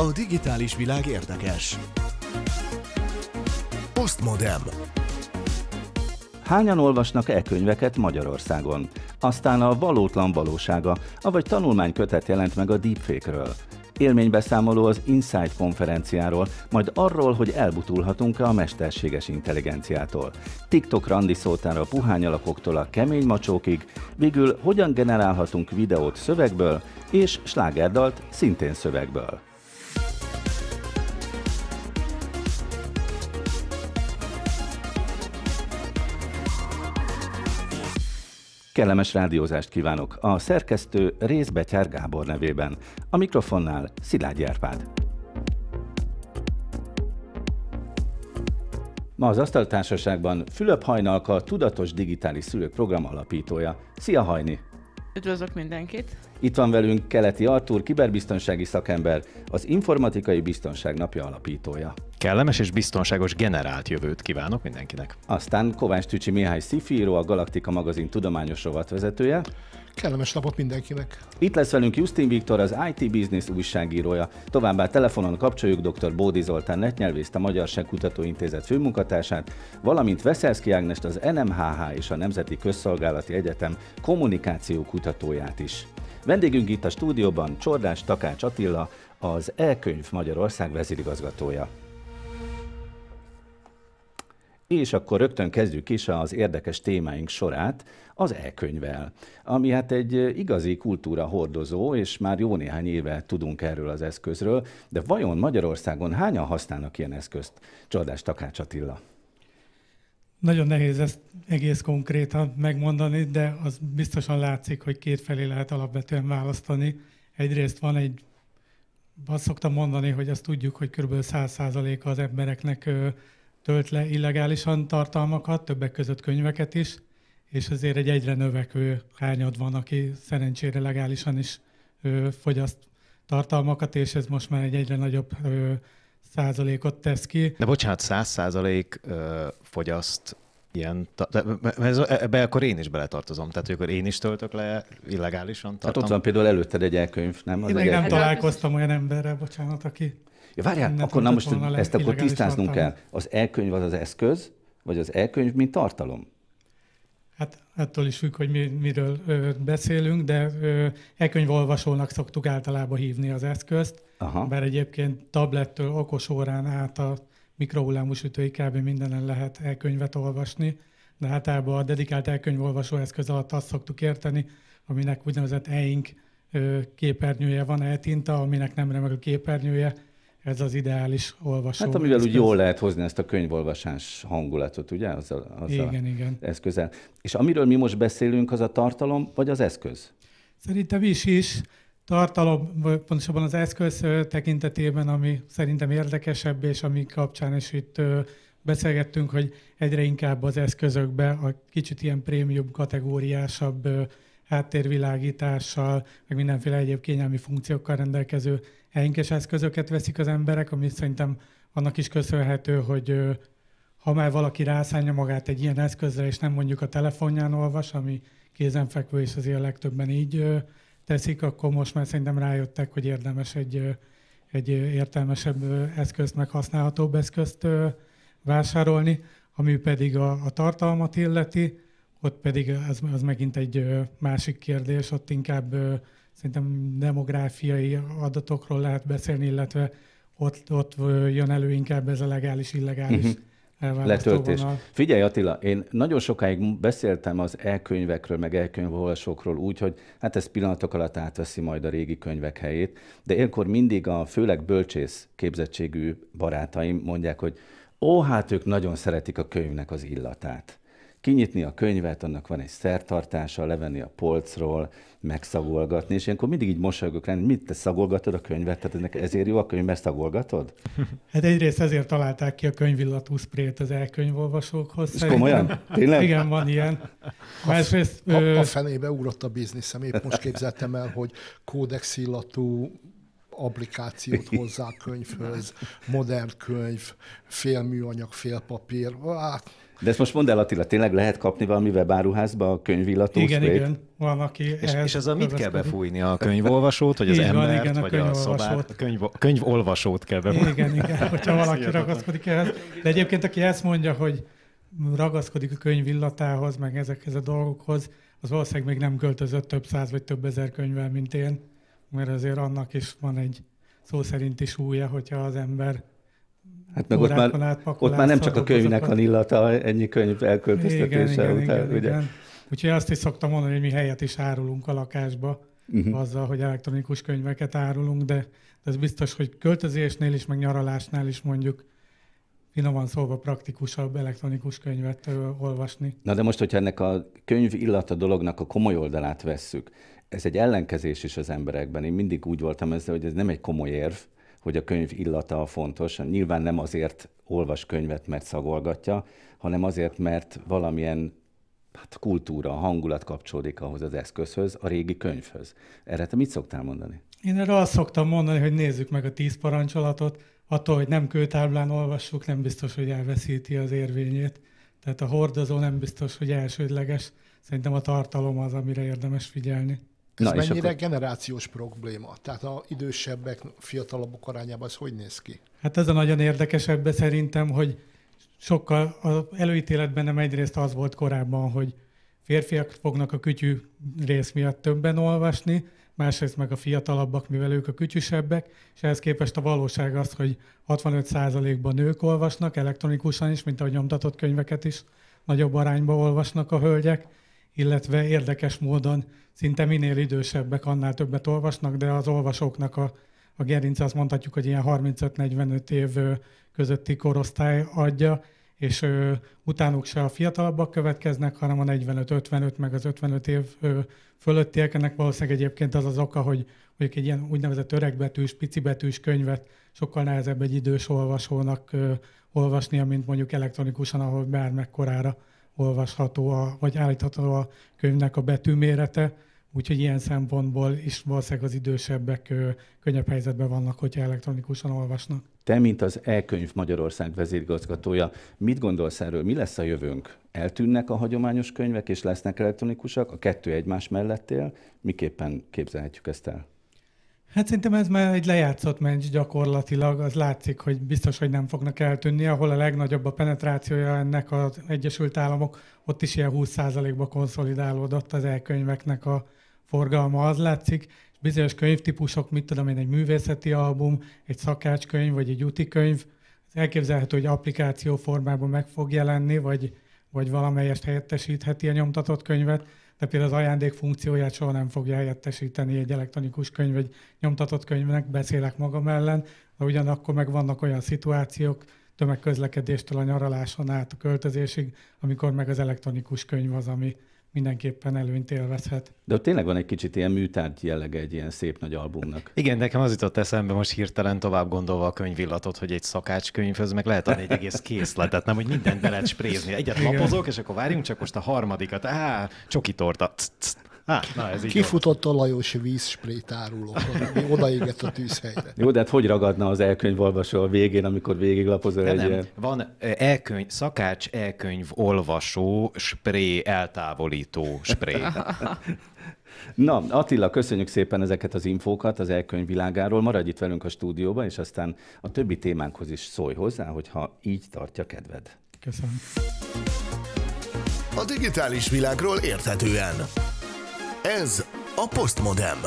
A digitális világ érdekes. Postmodern. Hányan olvasnak e-könyveket Magyarországon? Aztán a valótlan valósága, avagy tanulmánykötet jelent meg a deepfake-ről. Élménybeszámoló az Insight konferenciáról, majd arról, hogy elbutulhatunk-e a mesterséges intelligenciától. TikTok randiszótára a puhány alakoktól a kemény macsókig, végül hogyan generálhatunk videót szövegből, és slágerdalt szintén szövegből. Kellemes rádiózást kívánok a szerkesztő Rész Betyár Gábor nevében. A mikrofonnál Szilágyi Árpád. Ma az Asztaltársaságban Fülöp Hajnalka, Tudatos Digitális Szülők Program alapítója. Szia Hajni! Üdvözlök mindenkit! Itt van velünk Keleti Artúr, kiberbiztonsági szakember, az Informatikai Biztonság Napja alapítója. Kellemes és biztonságos generált jövőt kívánok mindenkinek. Aztán Kovács Tücsi Mihály sci-fi-író, a Galaktika magazin tudományos rovatvezetője. Kellemes napot mindenkinek! Itt lesz velünk Justin Viktor, az IT Business újságírója. Továbbá telefonon kapcsoljuk dr. Bódi Zoltán netnyelvészt, a Magyarság Kutatóintézet főmunkatársát, valamint Veszelszky Ágnest, az NMHH és a Nemzeti Közszolgálati Egyetem kommunikáció kutatóját is. Vendégünk itt a stúdióban Csordás Takács Attila, az E-könyv Magyarország vezérigazgatója. És akkor rögtön kezdjük is az érdekes témáink sorát az e-könyvvel, ami hát egy igazi kultúra hordozó, és már jó néhány éve tudunk erről az eszközről, de vajon Magyarországon hányan használnak ilyen eszközt? Csordás Takács Attila. Nagyon nehéz ezt egész konkrétan megmondani, de az biztosan látszik, hogy kétfelé lehet alapvetően választani. Egyrészt van azt szoktam mondani, hogy azt tudjuk, hogy kb. 100%-a az embereknek tölt le illegálisan tartalmakat, többek között könyveket is, és azért egy egyre növekvő hányad van, aki szerencsére legálisan is fogyaszt tartalmakat, és ez most már egy egyre nagyobb százalékot tesz ki. De bocsánat, 100% fogyaszt ilyen, ebbe akkor én is beletartozom, tehát hogy akkor én is töltök le illegálisan tartalmat. Hát ott van például előtted egy e-könyv, nem? Én még nem találkoztam olyan emberrel, bocsánat, aki... Ja, várjál, akkor na most ezt akkor tisztáznunk kell. Az e-könyv az az eszköz, vagy az e-könyv mint tartalom? Hát attól is függ, hogy miről beszélünk, de e-könyvolvasónak szoktuk általában hívni az eszközt, bár egyébként tablettől okosórán át a mikrohullámú sütőig kb. Mindenen lehet e-könyvet olvasni, de általában a dedikált e-könyvolvasó eszköz alatt azt szoktuk érteni, aminek úgynevezett e-ink képernyője van, e-tinta, aminek nem remek a képernyője. Ez az ideális olvasó. Hát amivel úgy jól lehet hozni ezt a könyvolvasás hangulatot, ugye? Igen. Eszközzel. És amiről mi most beszélünk, az a tartalom, vagy az eszköz? Szerintem is. Tartalom, pontosabban az eszköz tekintetében, ami szerintem érdekesebb, és ami kapcsán is itt beszélgettünk, hogy egyre inkább az eszközökbe a kicsit ilyen prémium kategóriásabb háttérvilágítással, meg mindenféle egyéb kényelmi funkciókkal rendelkező e-inkes eszközöket veszik az emberek, ami szerintem annak is köszönhető, hogy ha már valaki rászánja magát egy ilyen eszközre, és nem mondjuk a telefonján olvas, ami kézenfekvő, és azért a legtöbben így teszik, akkor most már szerintem rájöttek, hogy érdemes egy értelmesebb eszközt, meg használhatóbb eszközt vásárolni, ami pedig a tartalmat illeti, ott pedig az megint egy másik kérdés, ott inkább szerintem demográfiai adatokról lehet beszélni, illetve ott jön elő inkább ez a legális-illegális letöltés. Figyelj Attila, én nagyon sokáig beszéltem az e-könyvekről, meg e-könyvolvasókról úgy, hogy hát ez pillanatok alatt átveszi majd a régi könyvek helyét, de ilyenkor mindig a főleg bölcsész képzettségű barátaim mondják, hogy hát ők nagyon szeretik a könyvnek az illatát. Kinyitni a könyvet, annak van egy szertartása, levenni a polcról, megszagolgatni, és ilyenkor mindig így mosolygok rá, mit te szagolgatod a könyvet? Tehát ezért jó a könyv, mert szagolgatod? Hát egyrészt ezért találták ki a könyvillatú sprét az e-könyvolvasókhoz. És komolyan? Tényleg? Igen, van ilyen. Másrészt, a fenébe ugrott a bizniszem. Épp most képzeltem el, hogy kódex illatú applikációt hozzá a könyvhöz, modern könyv, fél műanyag, fél papír. De ezt most mondd el, Attila, tényleg lehet kapni valami webáruházba a könyvillató Igen, sprayt? igen, van, aki És ez a mit kell befújni? A könyvolvasót, vagy az embert, igen, vagy a szobát? A könyvolvasót kell befújni. Igen, hogyha valaki ragaszkodik ehhez. De egyébként, aki ezt mondja, hogy ragaszkodik a könyv illatához, meg ezekhez a dolgokhoz, az valószínűleg még nem költözött több száz vagy több ezer könyvvel, mint én, mert azért annak is van egy szó szerinti súlya, hogyha az ember Hát meg ott már nem csak a könyvnek van illata, ennyi könyv elköltöztetése után, ugye? Igen. Úgyhogy azt is szoktam mondani, hogy mi helyet is árulunk a lakásba, azzal, hogy elektronikus könyveket árulunk, de ez biztos, hogy költözésnél is, meg nyaralásnál is mondjuk finoman szólva praktikusabb elektronikus könyvet olvasni. Na de most, hogyha ennek a könyv illata dolognak a komoly oldalát vesszük, ez egy ellenkezés is az emberekben. Én mindig úgy voltam ezzel, hogy ez nem egy komoly érv, hogy a könyv illata fontos. Nyilván nem azért olvas könyvet, mert szagolgatja, hanem azért, mert valamilyen kultúra, hangulat kapcsolódik ahhoz az eszközhöz, a régi könyvhöz. Erre te mit szoktál mondani? Én erre azt szoktam mondani, hogy nézzük meg a 10 parancsolatot, attól, hogy nem kőtáblán olvassuk, nem biztos, hogy elveszíti az érvényét. Tehát a hordozó nem biztos, hogy elsődleges. Szerintem a tartalom az, amire érdemes figyelni. Ez mennyire generációs probléma? Tehát az idősebbek, fiatalabbak arányában ez hogy néz ki? Hát ez a nagyon érdekesebb szerintem, hogy sokkal az előítéletben nem egyrészt az volt korábban, hogy férfiak fognak a kütyű rész miatt többen olvasni, másrészt meg a fiatalabbak, mivel ők a kütyüsebbek, és ehhez képest a valóság az, hogy 65%-ban nők olvasnak elektronikusan is, mint ahogy nyomtatott könyveket is nagyobb arányban olvasnak a hölgyek, illetve érdekes módon szinte minél idősebbek, annál többet olvasnak, de az olvasóknak a gerince azt mondhatjuk, hogy ilyen 35-45 év közötti korosztály adja, és utánuk se a fiatalabbak következnek, hanem a 45-55 meg az 55 év fölöttiek. Ennek valószínűleg egyébként az az oka, hogy mondjuk egy ilyen úgynevezett öregbetűs, picibetűs könyvet sokkal nehezebb egy idős olvasónak olvasnia, mint mondjuk elektronikusan, ahol bármekkorára olvasható, vagy állítható a könyvnek a betűmérete. Úgyhogy ilyen szempontból is valószínűleg az idősebbek könnyebb helyzetben vannak, hogyha elektronikusan olvasnak. Te, mint az E-könyv Magyarország vezérigazgatója, mit gondolsz erről? Mi lesz a jövőnk? Eltűnnek a hagyományos könyvek, és lesznek elektronikusak? A kettő egymás mellett él? Miképpen képzelhetjük ezt el? Hát szerintem ez már egy lejátszott meccs gyakorlatilag. Az látszik, hogy biztos, hogy nem fognak eltűnni. Ahol a legnagyobb a penetrációja ennek az Egyesült Államok, ott is ilyen 20%-ba konszolidálódott az e-könyveknek a forgalma, az látszik. És bizonyos könyvtípusok, mit tudom én, egy művészeti album, egy szakácskönyv, vagy egy útikönyv, elképzelhető, hogy applikáció formában meg fog jelenni, vagy valamelyest helyettesítheti a nyomtatott könyvet, de például az ajándék funkcióját soha nem fogja helyettesíteni egy elektronikus könyv, egy nyomtatott könyvnek, beszélek magam ellen, de ugyanakkor meg vannak olyan szituációk, tömegközlekedéstől a nyaraláson át a költözésig, amikor meg az elektronikus könyv az, ami mindenképpen előnyt élvezhet. De ott tényleg van egy kicsit ilyen műtárgy jellege egy ilyen szép nagy albumnak. Igen, nekem az jutott eszembe most hirtelen tovább gondolva a könyvillatot, hogy egy szakácskönyvhöz meg lehet adni egy egész készletet, nem, hogy mindent be lehet sprézni. Egyet lapozok, és akkor várjunk csak most a harmadikat. Csoki torta. Na, ez így kifutott a Lajos vízsprayt árulók, odaégett a tűzhelyre. Jó, de hát hogy ragadna az elkönyvolvasó a végén, amikor végiglapozol egy ilyen? Van szakács elkönyv olvasó spré eltávolító spré. Na, Attila, köszönjük szépen ezeket az infókat az e-könyv világáról. Maradj itt velünk a stúdióban, és aztán a többi témánkhoz is szólj hozzá, hogyha így tartja kedved. Köszönöm. A digitális világról érthetően. Ez a Postmodem.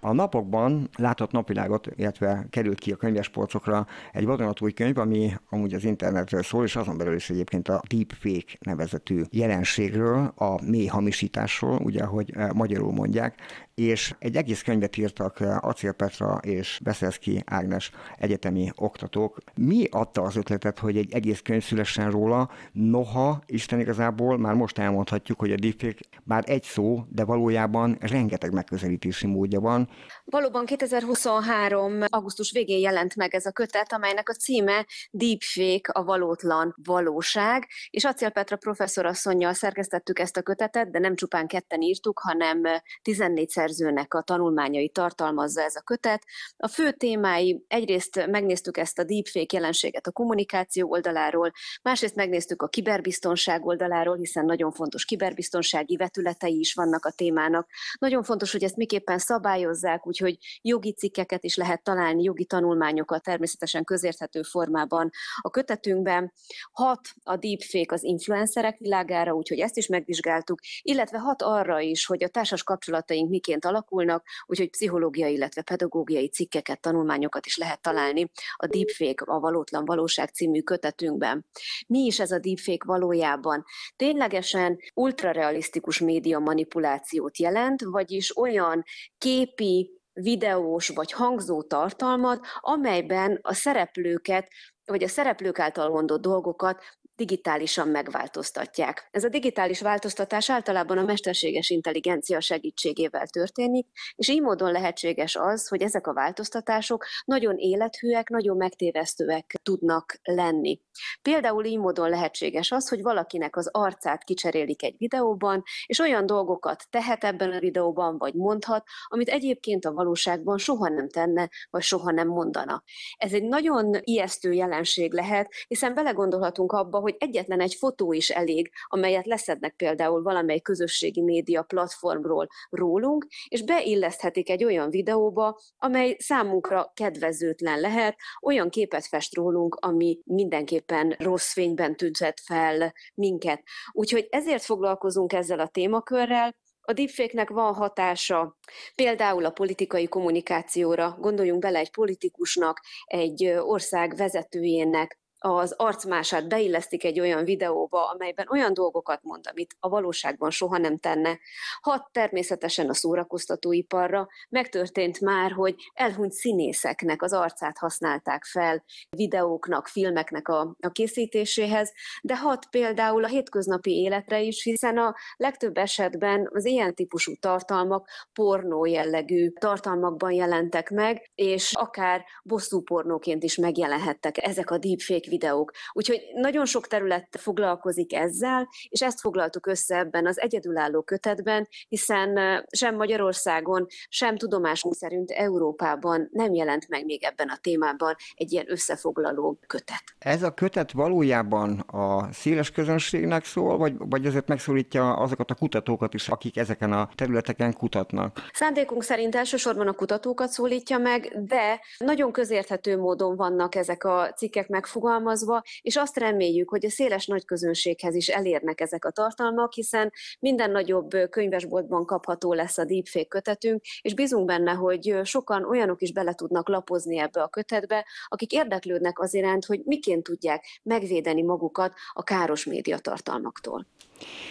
A napokban látott napvilágot, illetve került ki a könyvespolcokra egy vadonatúj könyv, ami amúgy az internetről szól, és azon belül is egyébként a deepfake nevezetű jelenségről, a mély hamisításról, ugye, ahogy magyarul mondják, és egy egész könyvet írtak Acél Petra és Beszeszki Ágnes egyetemi oktatók. Mi adta az ötletet, hogy egy egész könyv szülessen róla? Noha, Isten igazából már most elmondhatjuk, hogy a deepfake bár egy szó, de valójában rengeteg megközelítési módja van. Valóban 2023. augusztus végén jelent meg ez a kötet, amelynek a címe Deepfake, a valótlan valóság, és Acél Petra professzorasszonnyal szerkesztettük ezt a kötetet, de nem csupán ketten írtuk, hanem 14-szer szerzőnek a tanulmányait tartalmazza ez a kötet. A fő témái, egyrészt megnéztük ezt a deepfake jelenséget a kommunikáció oldaláról, másrészt megnéztük a kiberbiztonság oldaláról, hiszen nagyon fontos kiberbiztonsági vetületei is vannak a témának. Nagyon fontos, hogy ezt miképpen szabályozzák, úgyhogy jogi cikkeket is lehet találni, jogi tanulmányokat természetesen közérthető formában a kötetünkben. Hat a deepfake az influencerek világára, úgyhogy ezt is megvizsgáltuk, illetve hat arra is, hogy a társas kapcsolataink miként alakulnak, úgyhogy pszichológiai, illetve pedagógiai cikkeket, tanulmányokat is lehet találni a Deepfake, a Valótlan Valóság című kötetünkben. Mi is ez a deepfake valójában? Ténylegesen ultrarealisztikus média manipulációt jelent, vagyis olyan képi, videós vagy hangzó tartalmat, amelyben a szereplőket, vagy a szereplők által mondott dolgokat digitálisan megváltoztatják. Ez a digitális változtatás általában a mesterséges intelligencia segítségével történik, és így módon lehetséges az, hogy ezek a változtatások nagyon élethűek, nagyon megtévesztőek tudnak lenni. Például így módon lehetséges az, hogy valakinek az arcát kicserélik egy videóban, és olyan dolgokat tehet ebben a videóban, vagy mondhat, amit egyébként a valóságban soha nem tenne, vagy soha nem mondana. Ez egy nagyon ijesztő jelenség lehet, hiszen belegondolhatunk abba, hogy egyetlen egy fotó is elég, amelyet leszednek például valamely közösségi média platformról rólunk, és beilleszthetik egy olyan videóba, amely számunkra kedvezőtlen lehet, olyan képet fest rólunk, ami mindenképpen rossz fényben tüntet fel minket. Úgyhogy ezért foglalkozunk ezzel a témakörrel. A deepfake-nek van hatása például a politikai kommunikációra, gondoljunk bele egy politikusnak, egy ország vezetőjének, az arcmását beillesztik egy olyan videóba, amelyben olyan dolgokat mond, amit a valóságban soha nem tenne. Hat természetesen a szórakoztatóiparra. Megtörtént már, hogy elhunyt színészeknek az arcát használták fel videóknak, filmeknek a készítéséhez, de hat például a hétköznapi életre is, hiszen a legtöbb esetben az ilyen típusú tartalmak pornó jellegű tartalmakban jelentek meg, és akár bosszúpornóként is megjelenhettek ezek a deepfake videók. Úgyhogy nagyon sok terület foglalkozik ezzel, és ezt foglaltuk össze ebben az egyedülálló kötetben, hiszen sem Magyarországon, sem tudomásunk szerint Európában nem jelent meg még ebben a témában egy ilyen összefoglaló kötet. Ez a kötet valójában a széles közönségnek szól, vagy azért megszólítja azokat a kutatókat is, akik ezeken a területeken kutatnak? Szándékunk szerint elsősorban a kutatókat szólítja meg, de nagyon közérthető módon vannak ezek a cikkek megfogalmazva, és azt reméljük, hogy a széles nagyközönséghez is elérnek ezek a tartalmak, hiszen minden nagyobb könyvesboltban kapható lesz a deepfake kötetünk, és bízunk benne, hogy sokan olyanok is bele tudnak lapozni ebbe a kötetbe, akik érdeklődnek az iránt, hogy miként tudják megvédeni magukat a káros médiatartalmaktól.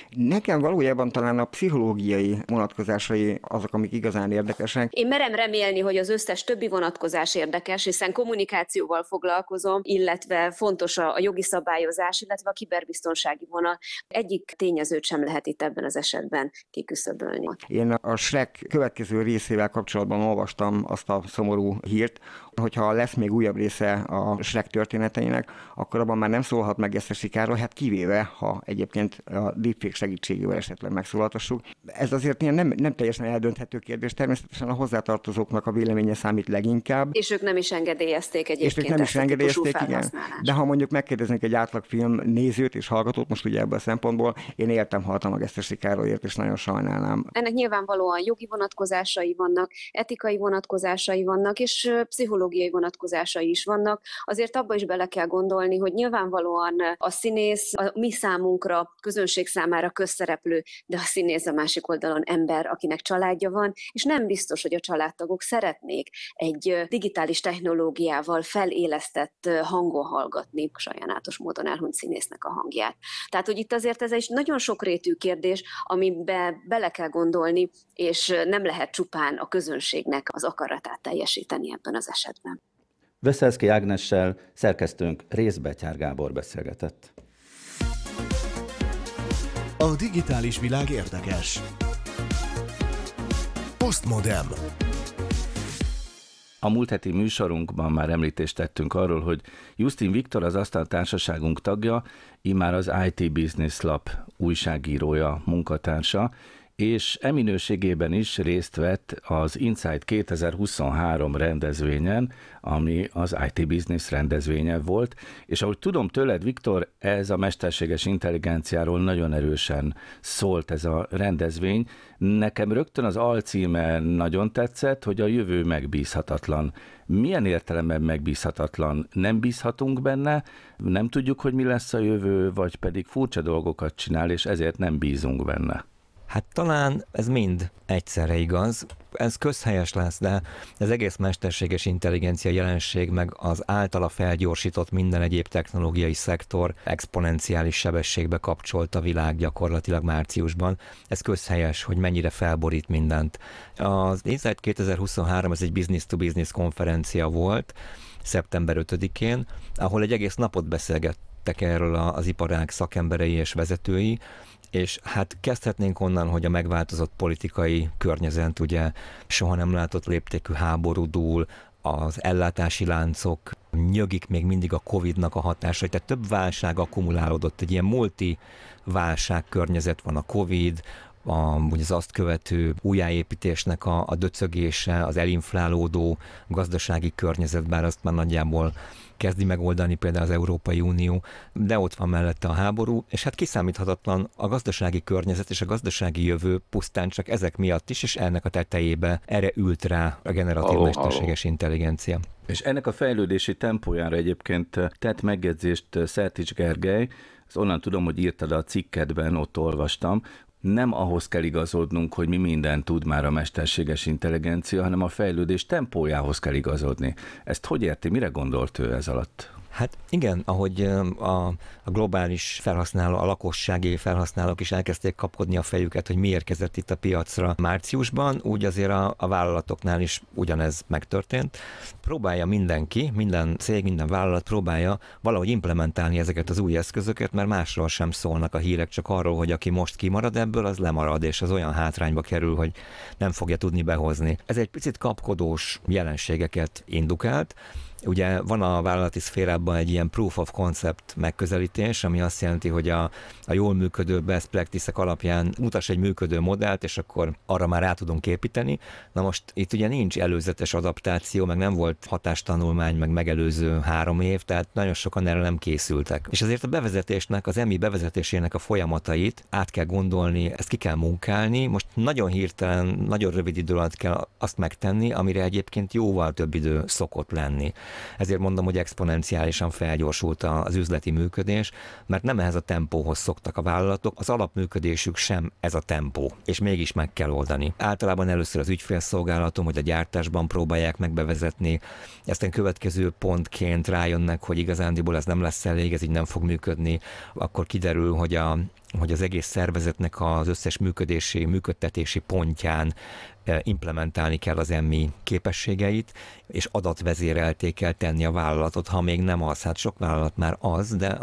Nekem valójában talán a pszichológiai vonatkozásai azok, amik igazán érdekesek. Én merem remélni, hogy az összes többi vonatkozás érdekes, hiszen kommunikációval foglalkozom, illetve fontos a jogi szabályozás, illetve a kiberbiztonsági vonal. Egyik tényezőt sem lehet itt ebben az esetben kiküszöbölni. Én a Shrek következő részével kapcsolatban olvastam azt a szomorú hírt, hogyha lesz még újabb része a Shrek történeteinek, akkor abban már nem szólhat meg ezt a sikáról, hát kivéve, ha egyébként a deepfake segítségével esetleg megszólaltassuk. Ez azért ilyen nem teljesen eldönthető kérdés, természetesen a hozzátartozóknak a véleménye számít leginkább. És ők nem is engedélyezték egyébként. És ők nem is engedélyezték, igen. De ha mondjuk megkérdeznék egy átlagfilm nézőt és hallgatót, most ugye ebből a szempontból, én éltem, haltam a Gesztesi Károlyért, és nagyon sajnálnám. Ennek nyilvánvalóan jogi vonatkozásai vannak, etikai vonatkozásai vannak, és pszichológiai vonatkozásai is vannak. Azért abba is bele kell gondolni, hogy nyilvánvalóan a színész a mi számunkra, közönség számára közszereplő, de a színész a másik oldalon ember, akinek családja van, és nem biztos, hogy a családtagok szeretnék egy digitális technológiával felélesztett hangon hallgatni sajnálatos módon elhunyt színésznek a hangját. Tehát, hogy itt azért ez egy nagyon sokrétű kérdés, amiben bele kell gondolni, és nem lehet csupán a közönségnek az akaratát teljesíteni ebben az esetben. Veszelszky Ágnessel szerkesztőnk Rész Betyár Gábor beszélgetett. A digitális világ érdekes. Postmodern. A múlt heti műsorunkban már említést tettünk arról, hogy Justin Viktor, az Asztaltársaságunk tagja, immár az IT Business Lab újságírója, munkatársa, és minőségében is részt vett az Insight 2023 rendezvényen, ami az IT Business rendezvénye volt, és ahogy tudom tőled, Viktor, ez a mesterséges intelligenciáról nagyon erősen szólt ez a rendezvény. Nekem rögtön az alcíme nagyon tetszett, hogy a jövő megbízhatatlan. Milyen értelemben megbízhatatlan? Nem bízhatunk benne, nem tudjuk, hogy mi lesz a jövő, vagy pedig furcsa dolgokat csinál, és ezért nem bízunk benne. Hát talán ez mind egyszerre igaz. Ez közhelyes lesz, de az egész mesterséges intelligencia jelenség, meg az általa felgyorsított minden egyéb technológiai szektor exponenciális sebességbe kapcsolt a világ gyakorlatilag márciusban. Ez közhelyes, hogy mennyire felborít mindent. Az Insight 2023 ez egy business-to-business konferencia volt, szeptember 5-én, ahol egy egész napot beszélgettek erről az iparág szakemberei és vezetői, és hát kezdhetnénk onnan, hogy a megváltozott politikai környezet, ugye soha nem látott léptékű háború dúl, az ellátási láncok nyögik még mindig a Covid-nak a hatásai, tehát több válság akkumulálódott, egy ilyen multi-válság környezet van a Covid, ugye az azt követő újjáépítésnek a döcögése, az elinflálódó gazdasági környezet, bár azt már nagyjából kezdi megoldani például az Európai Unió, de ott van mellette a háború, és hát kiszámíthatatlan a gazdasági környezet és a gazdasági jövő pusztán csak ezek miatt is, és ennek a tetejébe erre ült rá a generatív mesterséges intelligencia. És ennek a fejlődési tempójára egyébként tett megjegyzést Szertics Gergely, azt onnan tudom, hogy írtad a cikkedben, ott olvastam, nem ahhoz kell igazodnunk, hogy mi mindent tud már a mesterséges intelligencia, hanem a fejlődés tempójához kell igazodni. Ezt hogy érti, mire gondolt ő ez alatt? Hát igen, ahogy a globális felhasználó, a lakossági felhasználók is elkezdték kapkodni a fejüket, hogy mi érkezett itt a piacra márciusban, úgy azért a vállalatoknál is ugyanez megtörtént. Próbálja mindenki, minden cég, minden vállalat próbálja valahogy implementálni ezeket az új eszközöket, mert másról sem szólnak a hírek, csak arról, hogy aki most kimarad ebből, az lemarad, és az olyan hátrányba kerül, hogy nem fogja tudni behozni. Ez egy picit kapkodós jelenségeket indukált. Ugye van a vállalati szférában egy ilyen proof of concept megközelítés, ami azt jelenti, hogy a jól működő best practice-ek alapján mutass egy működő modellt, és akkor arra már rá tudunk építeni. Na most itt ugye nincs előzetes adaptáció, meg nem volt hatástanulmány, meg megelőző 3 év, tehát nagyon sokan erre nem készültek. És azért a bevezetésnek, az EMI bevezetésének a folyamatait át kell gondolni, ezt ki kell munkálni. Most nagyon hirtelen, nagyon rövid idő alatt kell azt megtenni, amire egyébként jóval több idő szokott lenni. Ezért mondom, hogy exponenciálisan felgyorsult az üzleti működés, mert nem ehhez a tempóhoz szoktak a vállalatok, az alapműködésük sem ez a tempó, és mégis meg kell oldani. Általában először az ügyfélszolgálatom, hogy a gyártásban próbálják megbevezetni, aztán következő pontként rájönnek, hogy igazándiból ez nem lesz elég, ez így nem fog működni, akkor kiderül, hogy az egész szervezetnek az összes működtetési pontján implementálni kell az EMI képességeit, és adatvezérelté kell tenni a vállalatot, ha még nem az. Hát sok vállalat már az, de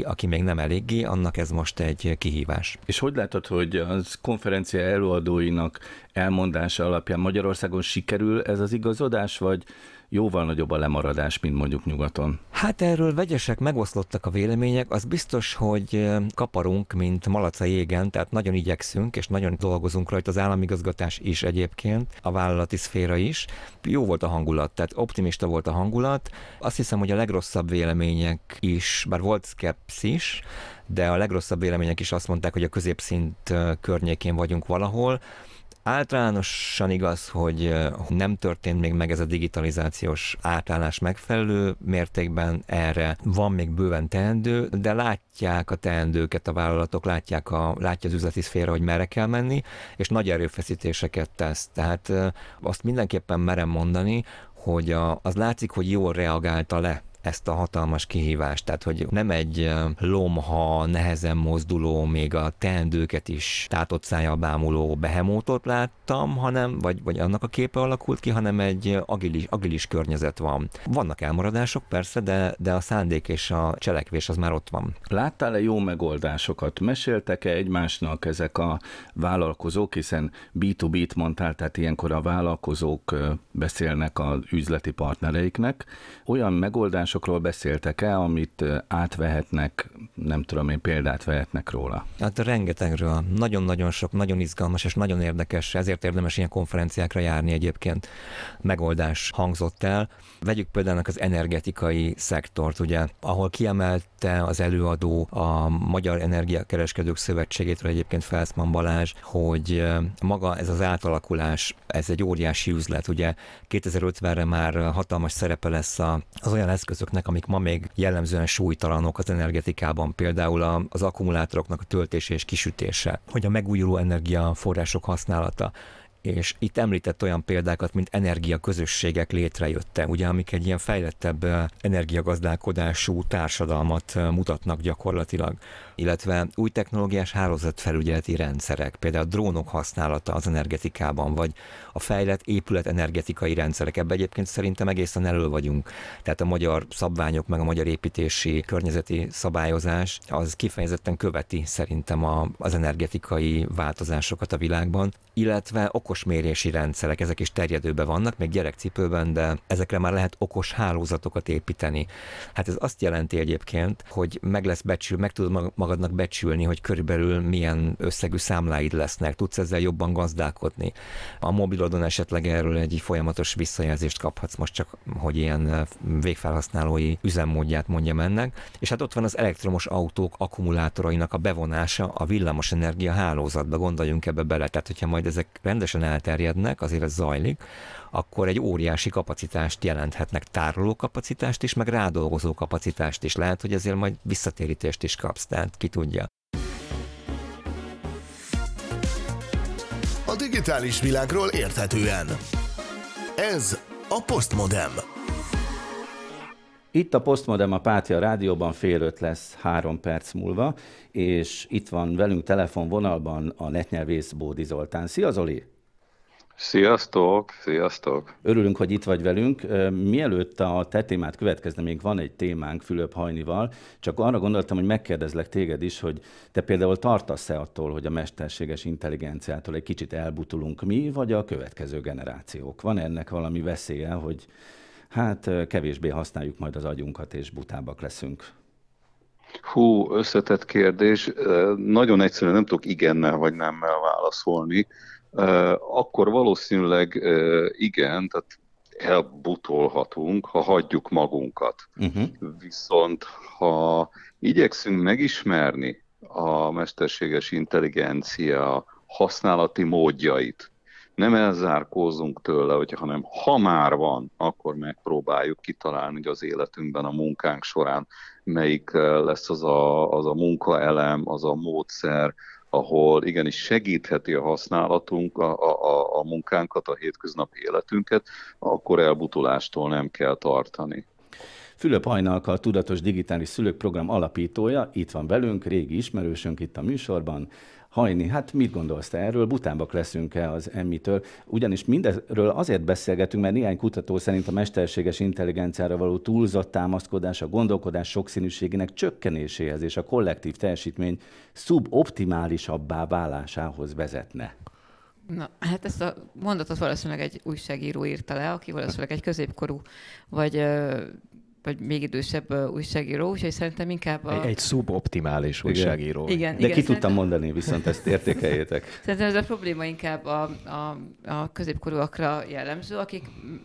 aki még nem eléggé, annak ez most egy kihívás. És hogy látod, hogy az konferencia előadóinak elmondása alapján Magyarországon sikerül ez az igazodás, vagy jóval nagyobb a lemaradás, mint mondjuk nyugaton? Hát erről vegyesek, megoszlottak a vélemények. Az biztos, hogy kaparunk, mint malac a jégen, tehát nagyon igyekszünk, és nagyon dolgozunk rajta, az államigazgatás is egyébként, a vállalati szféra is. Jó volt a hangulat, tehát optimista volt a hangulat. Azt hiszem, hogy a legrosszabb vélemények is, bár volt szkepszis, de a legrosszabb vélemények is azt mondták, hogy a középszint környékén vagyunk valahol. Általánosan igaz, hogy nem történt még meg ez a digitalizációs átállás megfelelő mértékben, erre van még bőven teendő, de látják a teendőket a vállalatok, látja az üzleti szféra, hogy merre kell menni, és nagy erőfeszítéseket tesz. Tehát azt mindenképpen merem mondani, hogy az látszik, hogy jól reagálta le ezt a hatalmas kihívást. Tehát, hogy nem egy lomha, nehezen mozduló, még a teendőket is tátott szájjal bámuló behemótot láttam, hanem, vagy annak a képe alakult ki, hanem egy agilis környezet van. Vannak elmaradások persze, de a szándék és a cselekvés az már ott van. Láttál-e jó megoldásokat? Meséltek-e egymásnak ezek a vállalkozók, hiszen B2B-t mondtál, tehát ilyenkor a vállalkozók beszélnek az üzleti partnereiknek. Olyan megoldás megoldásokról beszéltek-e, amit átvehetnek, nem tudom én, példát vehetnek róla? Hát rengetegről. Nagyon-nagyon sok, nagyon izgalmas és nagyon érdekes, ezért érdemes ilyen konferenciákra járni egyébként. Megoldás hangzott el. Vegyük például az energetikai szektort, ugye, ahol kiemelte az előadó a Magyar Energiakereskedők Szövetségétől egyébként Felszman Balázs, hogy maga ez az átalakulás, ez egy óriási üzlet, ugye 2050-re már hatalmas szerepe lesz az olyan eszközöknek, amik ma még jellemzően súlytalanok az energetikában, például az akkumulátoroknak a töltése és kisütése, hogy a megújuló energiaforrások használata. És itt említett olyan példákat, mint energiaközösségek létrejötte, ugye, amik egy ilyen fejlettebb energiagazdálkodású társadalmat mutatnak gyakorlatilag, illetve új technológiás hálózatfelügyeleti rendszerek, például a drónok használata az energetikában, vagy a fejlett épület energetikai rendszerek. Ebben egyébként szerintem egészen elő vagyunk. Tehát a magyar szabványok, meg a magyar építési környezeti szabályozás az kifejezetten követi szerintem az energetikai változásokat a világban, illetve okosmérési rendszerek, ezek is terjedőben vannak, még gyerekcipőben, de ezekre már lehet okos hálózatokat építeni. Hát ez azt jelenti egyébként, hogy meg tudod magadnak becsülni, hogy körülbelül milyen összegű számláid lesznek, tudsz ezzel jobban gazdálkodni. A mobilodon esetleg erről egy folyamatos visszajelzést kaphatsz, most csak, hogy ilyen végfelhasználói üzemmódját mondjam ennek. És hát ott van az elektromos autók akkumulátorainak a bevonása a villamosenergia hálózatba, gondoljunk ebbe bele. Tehát, hogyha majd ezek rendesen elterjednek, azért ez zajlik, akkor egy óriási kapacitást jelenthetnek, tároló kapacitást is, meg rádolgozó kapacitást is. Lehet, hogy ezért majd visszatérítést is kapsz, tehát ki tudja. A digitális világról érthetően. Ez a Postmodem. Itt a Postmodem a Pátia Rádióban 4:05 lesz 3 perc múlva, és itt van velünk telefonvonalban a netnyelvész Bódi Zoltán. Szia Zoli! Sziasztok! Sziasztok! Örülünk, hogy itt vagy velünk. Mielőtt a te témát következne, még van egy témánk Fülöp Hajnival, csak arra gondoltam, hogy megkérdezlek téged is, hogy te például tartasz-e attól, hogy a mesterséges intelligenciától egy kicsit elbutulunk mi, vagy a következő generációk? Van ennek valami veszélye, hogy hát kevésbé használjuk majd az agyunkat, és butábbak leszünk? Hú, összetett kérdés. Nagyon egyszerűen nem tudok igennel vagy nemmel válaszolni. Akkor valószínűleg igen, tehát elbutolhatunk, ha hagyjuk magunkat. Viszont ha igyekszünk megismerni a mesterséges intelligencia használati módjait, nem elzárkózunk tőle, hanem ha már van, akkor megpróbáljuk kitalálni, hogy az életünkben, a munkánk során melyik lesz az a munkaelem, az a módszer, ahol igenis segítheti a használatunk, a munkánkat, a hétköznapi életünket, akkor elbutulástól nem kell tartani. Fülöp Hajnalka, a Tudatos Digitális Szülők Program alapítója, itt van velünk, régi ismerősünk itt a műsorban. Hajni, hát mit gondolsz te erről? Butábbak leszünk-e az emmitől? Ugyanis mindezről azért beszélgetünk, mert néhány kutató szerint a mesterséges intelligenciára való túlzott támaszkodás a gondolkodás sokszínűségének csökkenéséhez és a kollektív teljesítmény szuboptimálisabbá válásához vezetne. Na, hát ezt a mondatot valószínűleg egy újságíró írta le, aki valószínűleg egy középkorú, vagy még idősebb újságíró, úgyhogy szerintem inkább Egy szuboptimális újságíró. Igen, de ki tudtam mondani, viszont ezt értékeljétek. Szerintem ez a probléma inkább a középkorúakra jellemző, akik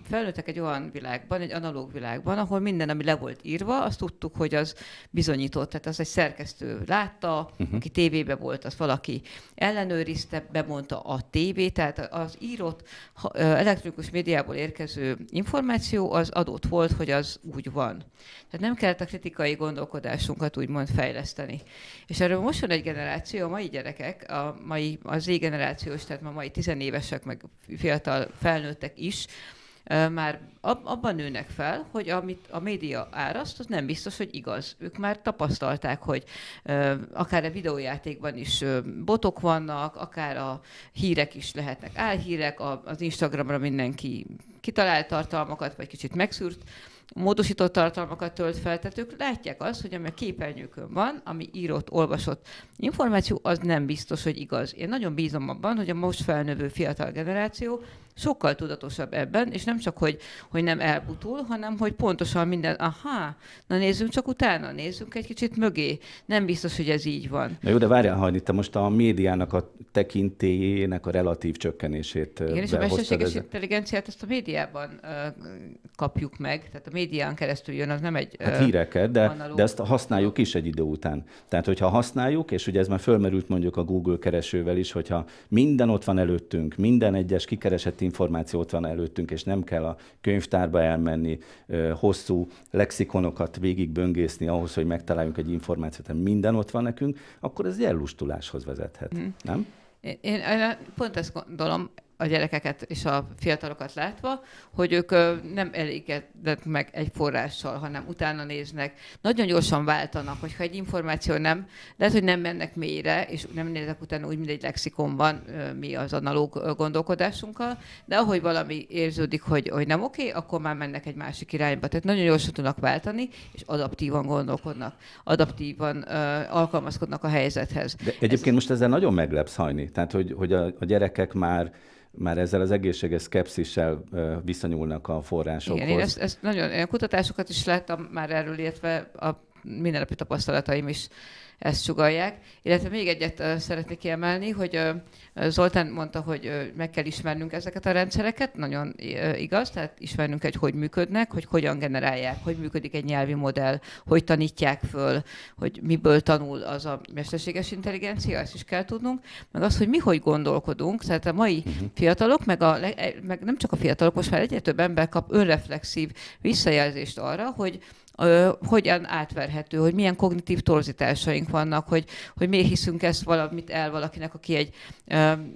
felnőttek egy olyan világban, egy analóg világban, ahol minden, ami le volt írva, azt tudtuk, hogy az bizonyított. Tehát az egy szerkesztő látta, aki tévében volt, az valaki ellenőrizte, bemondta a tévé, tehát az írott elektronikus médiából érkező információ az adott volt, hogy az úgy van. Tehát nem kellett a kritikai gondolkodásunkat úgymond fejleszteni. És erről most van egy generáció, a mai gyerekek, a Z generációs, tehát a mai tizenévesek, meg fiatal felnőttek is, már abban nőnek fel, hogy amit a média áraszt, az nem biztos, hogy igaz. Ők már tapasztalták, hogy akár a videójátékban is botok vannak, akár a hírek is lehetnek álhírek, az Instagramra mindenki kitalált tartalmakat, vagy kicsit megszűrt, módosított tartalmakat tölt fel, tehát ők látják azt, hogy ami a képernyőkön van, ami írott, olvasott információ, az nem biztos, hogy igaz. Én nagyon bízom abban, hogy a most felnövő fiatal generáció sokkal tudatosabb ebben, és nem csak, hogy nem elbutul, hanem hogy pontosan minden, na nézzünk csak utána, nézzünk egy kicsit mögé. Nem biztos, hogy ez így van. Na jó, de várjál, hogy te most a médiának a tekintélyének a relatív csökkenését igen, és a mesterséges intelligenciát ezt a médiában kapjuk meg, tehát a médián keresztül jön, az nem egy híreket, de ezt használjuk is egy idő után. Tehát, hogyha használjuk, és ugye ez már fölmerült mondjuk a Google keresővel is, hogyha minden ott van előttünk, minden egyes kikeresett információ ott van előttünk, és nem kell a könyvtárba elmenni, hosszú lexikonokat végigböngészni ahhoz, hogy megtaláljunk egy információt, hanem minden ott van nekünk, akkor ez egy ellustuláshoz vezethet, nem? Én pont ezt gondolom, a gyerekeket és a fiatalokat látva, hogy ők nem elégednek meg egy forrással, hanem utána néznek. Nagyon gyorsan váltanak, hogyha egy információ nem, lehet, hogy nem mennek mélyre, és nem néznek utána úgy, mint egy lexikonban mi az analóg gondolkodásunkkal, de ahogy valami érződik, hogy nem oké, akkor már mennek egy másik irányba. Tehát nagyon gyorsan tudnak váltani, és adaptívan gondolkodnak, adaptívan alkalmazkodnak a helyzethez. De egyébként most ezzel nagyon meglepsz, Hajni. Tehát, hogy a gyerekek már ezzel az egészséges szkepszissel viszonyulnak a forrásokhoz. Igen, én ezt nagyon kutatásokat is láttam már erről, illetve a mindennapi tapasztalataim is ezt sugallják. Illetve még egyet szeretnék kiemelni, hogy Zoltán mondta, hogy meg kell ismernünk ezeket a rendszereket, nagyon igaz, tehát ismernünk, hogy működnek, hogy hogyan generálják, hogy működik egy nyelvi modell, hogy tanítják föl, hogy miből tanul az a mesterséges intelligencia, ezt is kell tudnunk, meg az, hogy mi hogy gondolkodunk, tehát a mai fiatalok, meg nem csak a fiatalok, most már egyre több ember kap önreflexív visszajelzést arra, hogy hogyan átverhető, hogy milyen kognitív torzításaink vannak, hogy miért hiszünk ezt valamit el valakinek, aki egy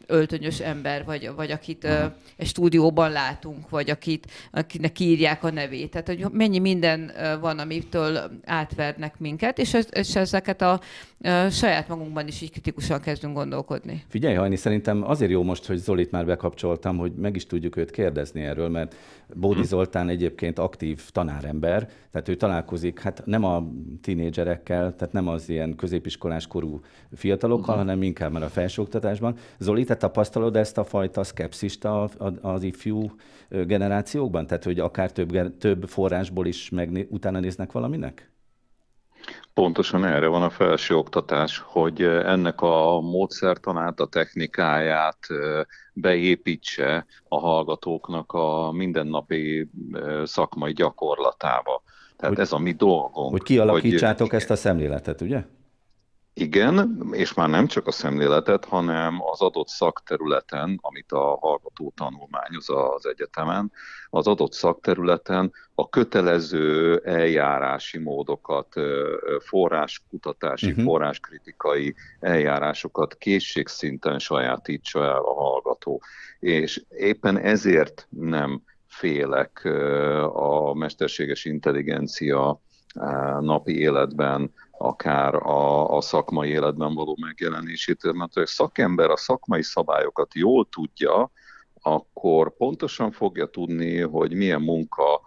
öltönyös ember, vagy akit egy stúdióban látunk, vagy akinek írják a nevét. Tehát, hogy mennyi minden van, amitől átvernek minket, és ezeket a saját magunkban is így kritikusan kezdünk gondolkodni. Figyelj, Hajni, szerintem azért jó most, hogy Zolit már bekapcsoltam, hogy meg is tudjuk őt kérdezni erről, mert Bódi Zoltán egyébként aktív tanárember, tehát ő találkozik, hát nem a tínédzserekkel, tehát nem az ilyen középiskolás korú fiatalokkal, hanem inkább már a felsőoktatásban. Zoli, te tapasztalod ezt a fajta szkepszist az ifjú generációkban? Tehát, hogy akár több forrásból is utána néznek valaminek? Pontosan erre van a felsőoktatás, hogy ennek a módszertanát, a technikáját beépítse a hallgatóknak a mindennapi szakmai gyakorlatába. Tehát ez a mi dolgunk. Hogy kialakítsátok ezt a szemléletet, ugye? Igen, és már nem csak a szemléletet, hanem az adott szakterületen, amit a hallgató tanulmányoz az egyetemen, az adott szakterületen a kötelező eljárási módokat, forráskutatási, forráskritikai eljárásokat készségszinten sajátítsa el a hallgató. És éppen ezért nem félek a mesterséges intelligencia napi életben, akár a szakmai életben való megjelenésétől, mert ha a szakember a szakmai szabályokat jól tudja, akkor pontosan fogja tudni, hogy milyen munka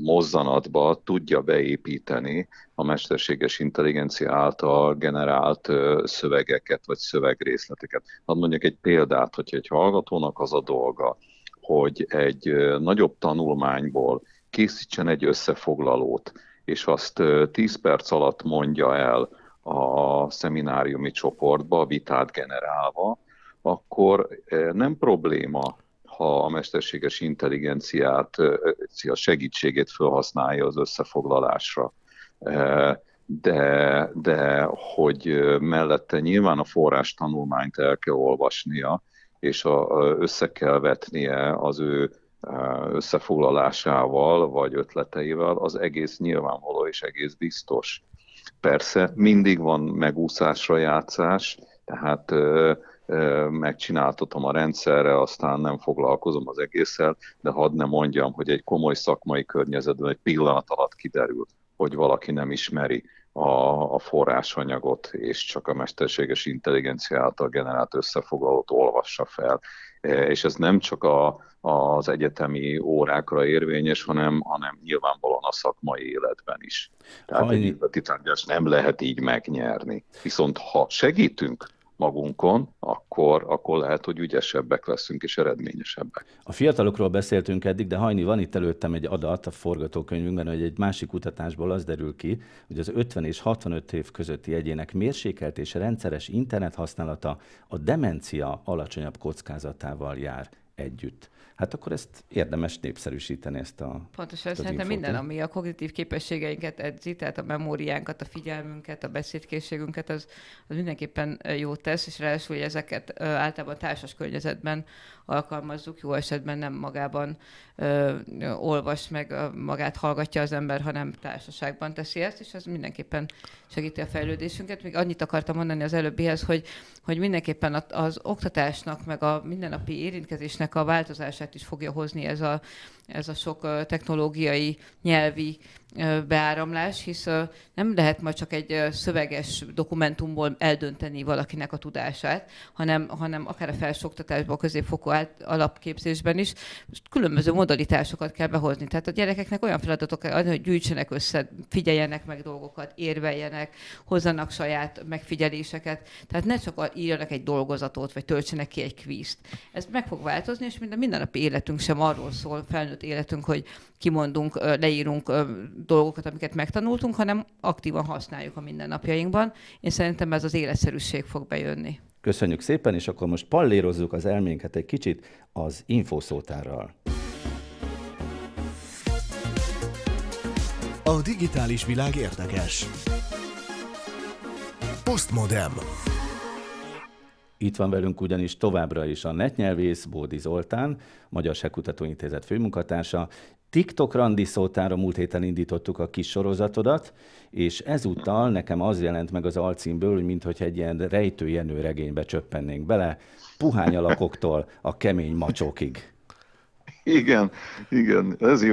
mozzanatba tudja beépíteni a mesterséges intelligencia által generált szövegeket vagy szövegrészleteket. Hadd mondjak egy példát, hogyha egy hallgatónak az a dolga, hogy egy nagyobb tanulmányból készítsen egy összefoglalót, és azt 10 perc alatt mondja el a szemináriumi csoportba, vitát generálva, akkor nem probléma, ha a mesterséges intelligenciát, a segítségét felhasználja az összefoglalásra. De hogy mellette nyilván a forrástanulmányt el kell olvasnia, és össze kell vetnie az ő összefoglalásával, vagy ötleteivel, az egész nyilvánvaló és egész biztos. Persze mindig van megúszásra játszás, tehát megcsináltatom a rendszerre, aztán nem foglalkozom az egésszel, de hadd ne mondjam, hogy egy komoly szakmai környezetben egy pillanat alatt kiderül, hogy valaki nem ismeri a forrásanyagot, és csak a mesterséges intelligencia által generált összefoglalót olvassa fel. És ez nem csak az egyetemi órákra érvényes, hanem nyilvánvalóan a szakmai életben is. Tehát egy üzleti tárgyalást nem lehet így megnyerni. Viszont ha segítünk magunkon, akkor lehet, hogy ügyesebbek leszünk és eredményesebbek. A fiatalokról beszéltünk eddig, de Hajni, van itt előttem egy adat a forgatókönyvünkben, hogy egy másik kutatásból az derül ki, hogy az 50 és 65 év közötti egyének mérsékelt és rendszeres internet használata a demencia alacsonyabb kockázatával jár együtt. Hát akkor ezt érdemes népszerűsíteni, ezt a Pontosan, szerintem minden, ami a kognitív képességeinket edzi, tehát a memóriánkat, a figyelmünket, a beszédkészségünket, az mindenképpen jót tesz, és ráadásul, hogy ezeket általában társas környezetben alkalmazzuk, jó esetben nem magában olvas meg, magát hallgatja az ember, hanem társaságban teszi ezt, és ez mindenképpen segíti a fejlődésünket. Még annyit akartam mondani az előbbihez, hogy mindenképpen az oktatásnak, meg a mindennapi érintkezésnek a változását is fogja hozni ez a sok technológiai, nyelvi beáramlás, hisz nem lehet majd csak egy szöveges dokumentumból eldönteni valakinek a tudását, hanem akár a felsőoktatásban, a középfokú alapképzésben is különböző modalitásokat kell behozni. Tehát a gyerekeknek olyan feladatok kell adni, hogy gyűjtsenek össze, figyeljenek meg dolgokat, érveljenek, hozzanak saját megfigyeléseket. Tehát ne csak írjanak egy dolgozatot, vagy töltsenek ki egy kvízt. Ez meg fog változni, és mindennapi életünk sem arról szól, felnőtt életünk, hogy kimondunk, leírunk dolgokat, amiket megtanultunk, hanem aktívan használjuk a mindennapjainkban. Én szerintem ez az életszerűség fog bejönni. Köszönjük szépen, és akkor most pallérozzuk az elménket egy kicsit az infószótárral. A digitális világ érdekes. Postmodem. Itt van velünk ugyanis továbbra is a netnyelvész Bódi Zoltán, Magyar Segkutatóintézet főmunkatársa. TikTok randi szótára múlt héten indítottuk a kis sorozatodat, és ezúttal nekem az jelent meg az alcímből, hogy minthogyha egy ilyen rejtőjenő regénybe csöppennénk bele, puhány alakoktól a kemény macsókig. Igen, ez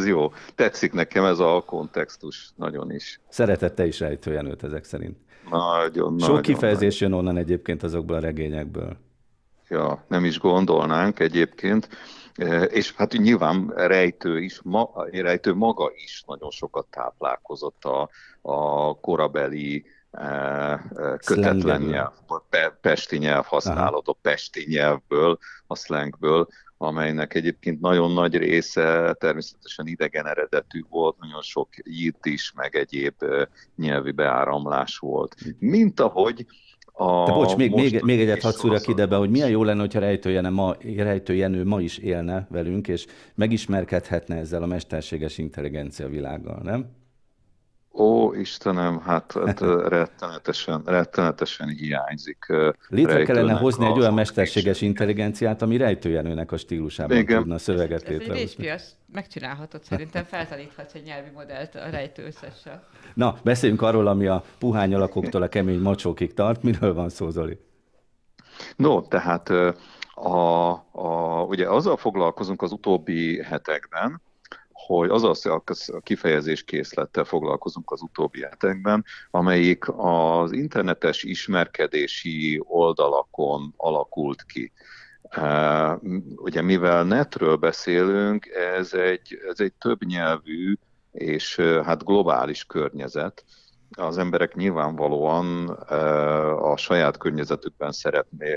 jó. Tetszik nekem ez a kontextus nagyon is. Szeretette is rejtőjenőt ezek szerint. Nagyon. Sok kifejezés jön onnan egyébként azokból a regényekből. Ja, nem is gondolnánk egyébként. És hát nyilván rejtő maga is nagyon sokat táplálkozott a korabeli kötetlen nyelv, pesti nyelv használat, a pesti nyelvből, a szlengből, amelynek egyébként nagyon nagy része természetesen idegen eredetű volt, nagyon sok jiddisz, meg egyéb nyelvi beáramlás volt. Mint ahogy de bocs, még egyet hadd szúrjak ide be, hogy milyen jó lenne, hogyha rejtőjenő ma is élne velünk, és megismerkedhetne ezzel a mesterséges intelligencia világgal, nem? Ó, Istenem, hát rettenetesen hiányzik. Létre kellene hozni egy olyan mesterséges intelligenciát, ami rejtőjenőnek a stílusában tudna szöveget létrehozni. Ez megcsinálhatod, szerintem feltaníthatsz egy nyelvi modellt a rejtő összessel. Na, beszéljünk arról, ami a puhány alakoktól a kemény macsókig tart. Miről van szó, Zoli? No, tehát ugye azzal foglalkozunk az utóbbi hetekben, hogy az a kifejezés készlettel foglalkozunk az utóbbi hetekben, amelyik az internetes ismerkedési oldalakon alakult ki. Ugye mivel netről beszélünk, ez egy többnyelvű és hát globális környezet. Az emberek nyilvánvalóan a saját környezetükben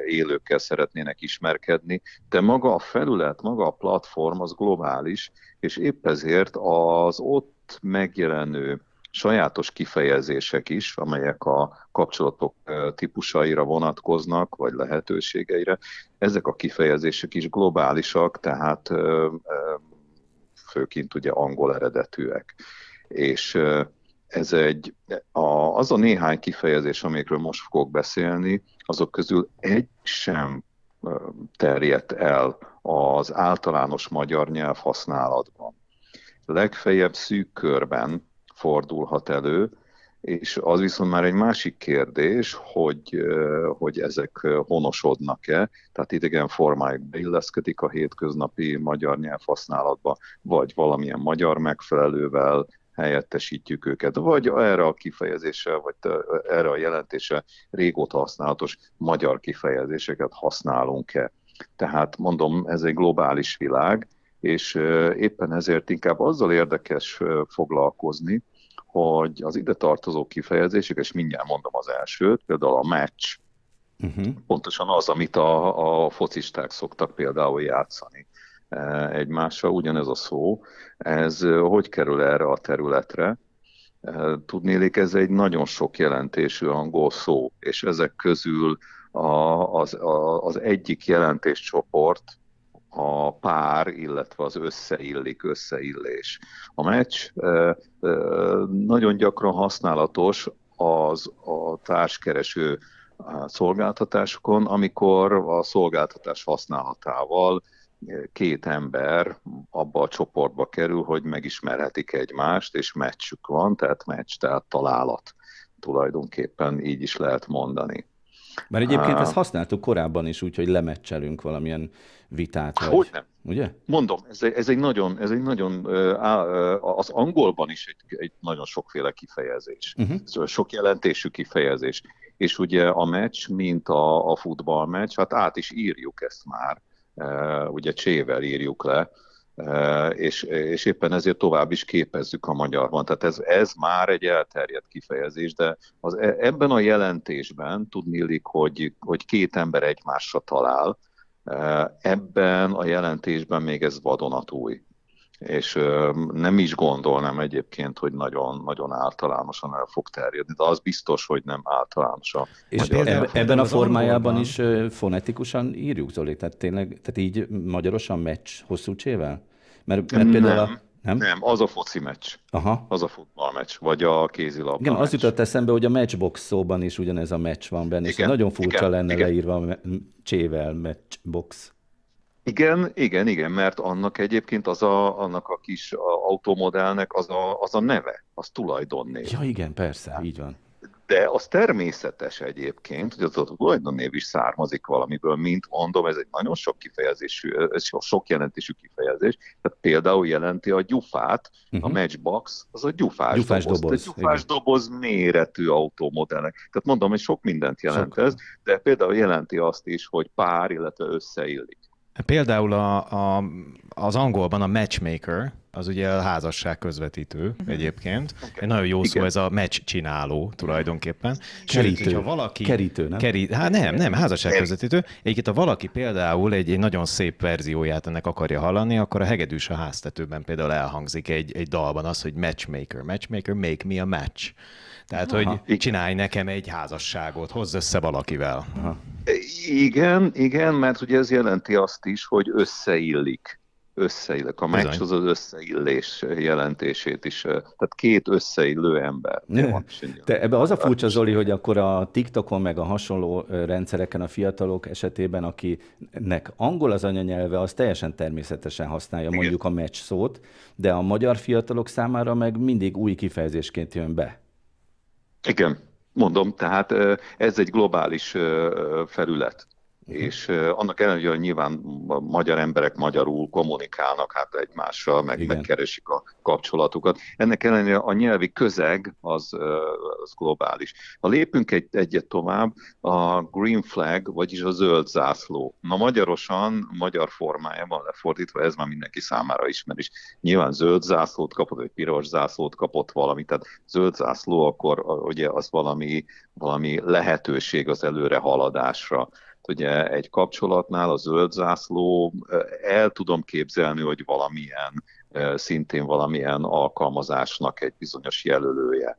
élőkkel szeretnének ismerkedni, de maga a felület, maga a platform az globális, és épp ezért az ott megjelenő sajátos kifejezések is, amelyek a kapcsolatok típusaira vonatkoznak, vagy lehetőségeire, ezek a kifejezések is globálisak, tehát főként ugye angol eredetűek. És az a néhány kifejezés, amikről most fogok beszélni, azok közül egy sem terjedt el az általános magyar nyelv használatban. Legfeljebb szűk körben fordulhat elő, és az viszont már egy másik kérdés, hogy ezek honosodnak-e, tehát idegen formáikba illeszkedik a hétköznapi magyar nyelv használatba, vagy valamilyen magyar megfelelővel helyettesítjük őket, vagy erre a kifejezéssel, vagy erre a jelentéssel régóta használatos magyar kifejezéseket használunk-e. Tehát mondom, ez egy globális világ, és éppen ezért inkább azzal érdekes foglalkozni, hogy az ide tartozó kifejezések, és mindjárt mondom az elsőt, például a match, pontosan az, amit a focisták szoktak például játszani egymással, ugyanez a szó, ez hogy kerül erre a területre? Tudnélik, ez egy nagyon sok jelentésű angol szó, és ezek közül az egyik jelentéscsoport a pár, illetve az összeillés. A match nagyon gyakran használatos a társkereső szolgáltatásokon, amikor a szolgáltatás használatával két ember abba a csoportba kerül, hogy megismerhetik egymást, és matchük van, tehát match, tehát találat. Tulajdonképpen így is lehet mondani. Mert egyébként ezt használtuk korábban is, úgyhogy lemeccselünk valamilyen vitát. Hogy nem. Ugye? Mondom, ez egy nagyon az angolban is egy nagyon sokféle kifejezés. Sok jelentésű kifejezés. És ugye a match, mint a futballmeccs, hát át is írjuk ezt már. Ugye csével írjuk le, és éppen ezért tovább is képezzük a magyarban. Tehát ez már egy elterjedt kifejezés, de ebben a jelentésben tudniillik, hogy két ember egymásra talál, ebben a jelentésben még ez vadonatúj. És nem is gondolnám egyébként, hogy nagyon, nagyon általánosan el fog terjedni, de az biztos, hogy nem általános a és ebben a formájában is fonetikusan írjuk, Zoli? Tehát így magyarosan meccs hosszú csével? Mert például nem, az a foci meccs. Aha. Az a futballmeccs, vagy a kézilabda igen, meccs. az jutott eszembe, hogy a matchbox szóban is ugyanez a meccs van benne, és nagyon furcsa lenne leírva csével matchbox. Igen, mert annak egyébként annak a kis automodellnek az a neve, az tulajdonnév. Ja igen, persze, így van. De az természetes egyébként, hogy az a tulajdonnév is származik valamiből, mint mondom, ez egy nagyon sok kifejezésű, sok jelentésű kifejezés. Tehát például jelenti a gyufát, a matchbox, az a gyufás doboz. A gyufás doboz méretű automodellnek. Tehát mondom, hogy sok mindent jelent ez, de például jelenti azt is, hogy pár, illetve összeillik. Például az angolban a matchmaker, az ugye a házasság közvetítő egyébként. Egy nagyon jó szó ez a match csináló tulajdonképpen. Kerítő. Ha valaki, kerítő, nem? Nem, házasság közvetítő. Egyébként ha valaki például egy nagyon szép verzióját ennek akarja hallani, akkor a Hegedűs a háztetőben például elhangzik egy dalban az, hogy matchmaker, make me a match. Tehát, hogy csinálj nekem egy házasságot, hozz össze valakivel. Aha. Igen, mert ugye ez jelenti azt is, hogy összeillik. A meccs az összeillés jelentését is. Tehát két összeillő ember. De ebben az a furcsa, Zoli, hogy akkor a TikTokon meg a hasonló rendszereken a fiatalok esetében, akinek angol az anyanyelve, az teljesen természetesen használja mondjuk a meccs szót, de a magyar fiatalok számára meg mindig új kifejezésként jön be. Igen, mondom, tehát ez egy globális felület. És annak ellenére, hogy nyilván a magyar emberek magyarul kommunikálnak hát egymással, megkeresik a kapcsolatukat. Ennek ellenére a nyelvi közeg az globális. Ha lépünk egyet tovább, a green flag, vagyis a zöld zászló. Na magyarosan, magyar formájában lefordítva, ez már mindenki számára ismerős. Nyilván zöld zászlót kapott, vagy piros zászlót kapott valami, tehát zöld zászló, akkor ugye az valami lehetőség az előre haladásra. Ugye egy kapcsolatnál a zöld zászló, el tudom képzelni, hogy szintén valamilyen alkalmazásnak egy bizonyos jelölője,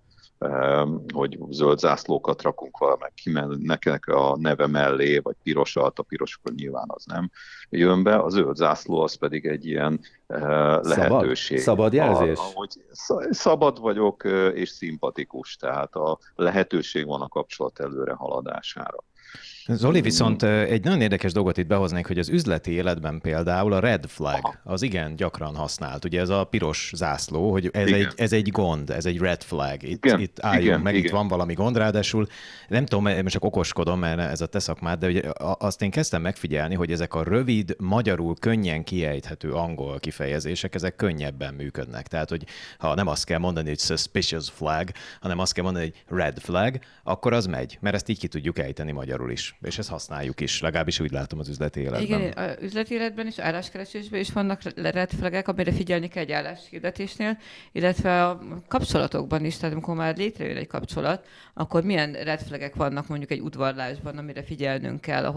hogy zöld zászlókat rakunk valakinek a neve mellé, vagy pirosat, a pirosokon nyilván az nem jön be, a zöld zászló az pedig egy ilyen lehetőség. Szabad jelzés? Szabad vagyok és szimpatikus, tehát a lehetőség van a kapcsolat előre haladására. Zoli, viszont egy nagyon érdekes dolgot itt behoznék, hogy az üzleti életben például a red flag az igen gyakran használt. Ugye ez a piros zászló, hogy ez egy gond, ez egy red flag. Itt álljunk meg, itt van valami gond, ráadásul nem tudom, most csak okoskodom, mert ez a te szakmád, de ugye azt én kezdtem megfigyelni, hogy ezek a rövid, magyarul könnyen kiejthető angol kifejezések, ezek könnyebben működnek. Tehát, hogy ha nem azt kell mondani, hogy suspicious flag, hanem azt kell mondani, hogy red flag, akkor az megy, mert ezt így ki tudjuk ejteni magyarul is. is, és ezt használjuk is, legalábbis úgy látom az üzleti életben. Igen, az üzleti életben is, álláskeresésben is vannak red flagek, amire figyelni kell egy álláshirdetésnél, illetve a kapcsolatokban is, tehát amikor már létrejön egy kapcsolat, akkor milyen red flagek vannak mondjuk egy udvarlásban, amire figyelnünk kell,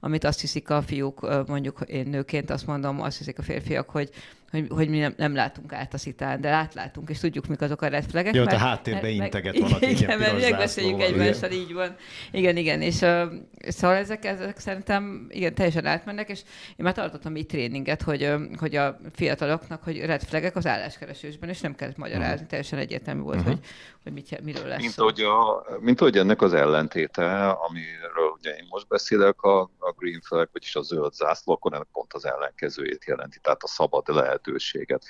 amit azt hiszik a fiúk, mondjuk én nőként azt mondom, azt hiszik a férfiak, hogy mi nem látunk át a szitán, de átlátunk, és tudjuk, mik azok a red flagek. Jó, a háttérbe integet valaki. Igen, mert megbeszéljük egymással, így van. Igen, és szóval ezek szerintem igen, teljesen átmennek, és én már tartottam így tréninget, hogy a fiataloknak, hogy red flagek az álláskeresésben, és nem kellett magyarázni, teljesen egyértelmű volt, hogy miről lesz. Mint hogy ennek az ellentéte, amiről ugye én most beszélek, a green flag, vagyis a zöld zászló, akkor ennek pont az ellenkezőjét jelenti, tehát a szabad lehetőséget.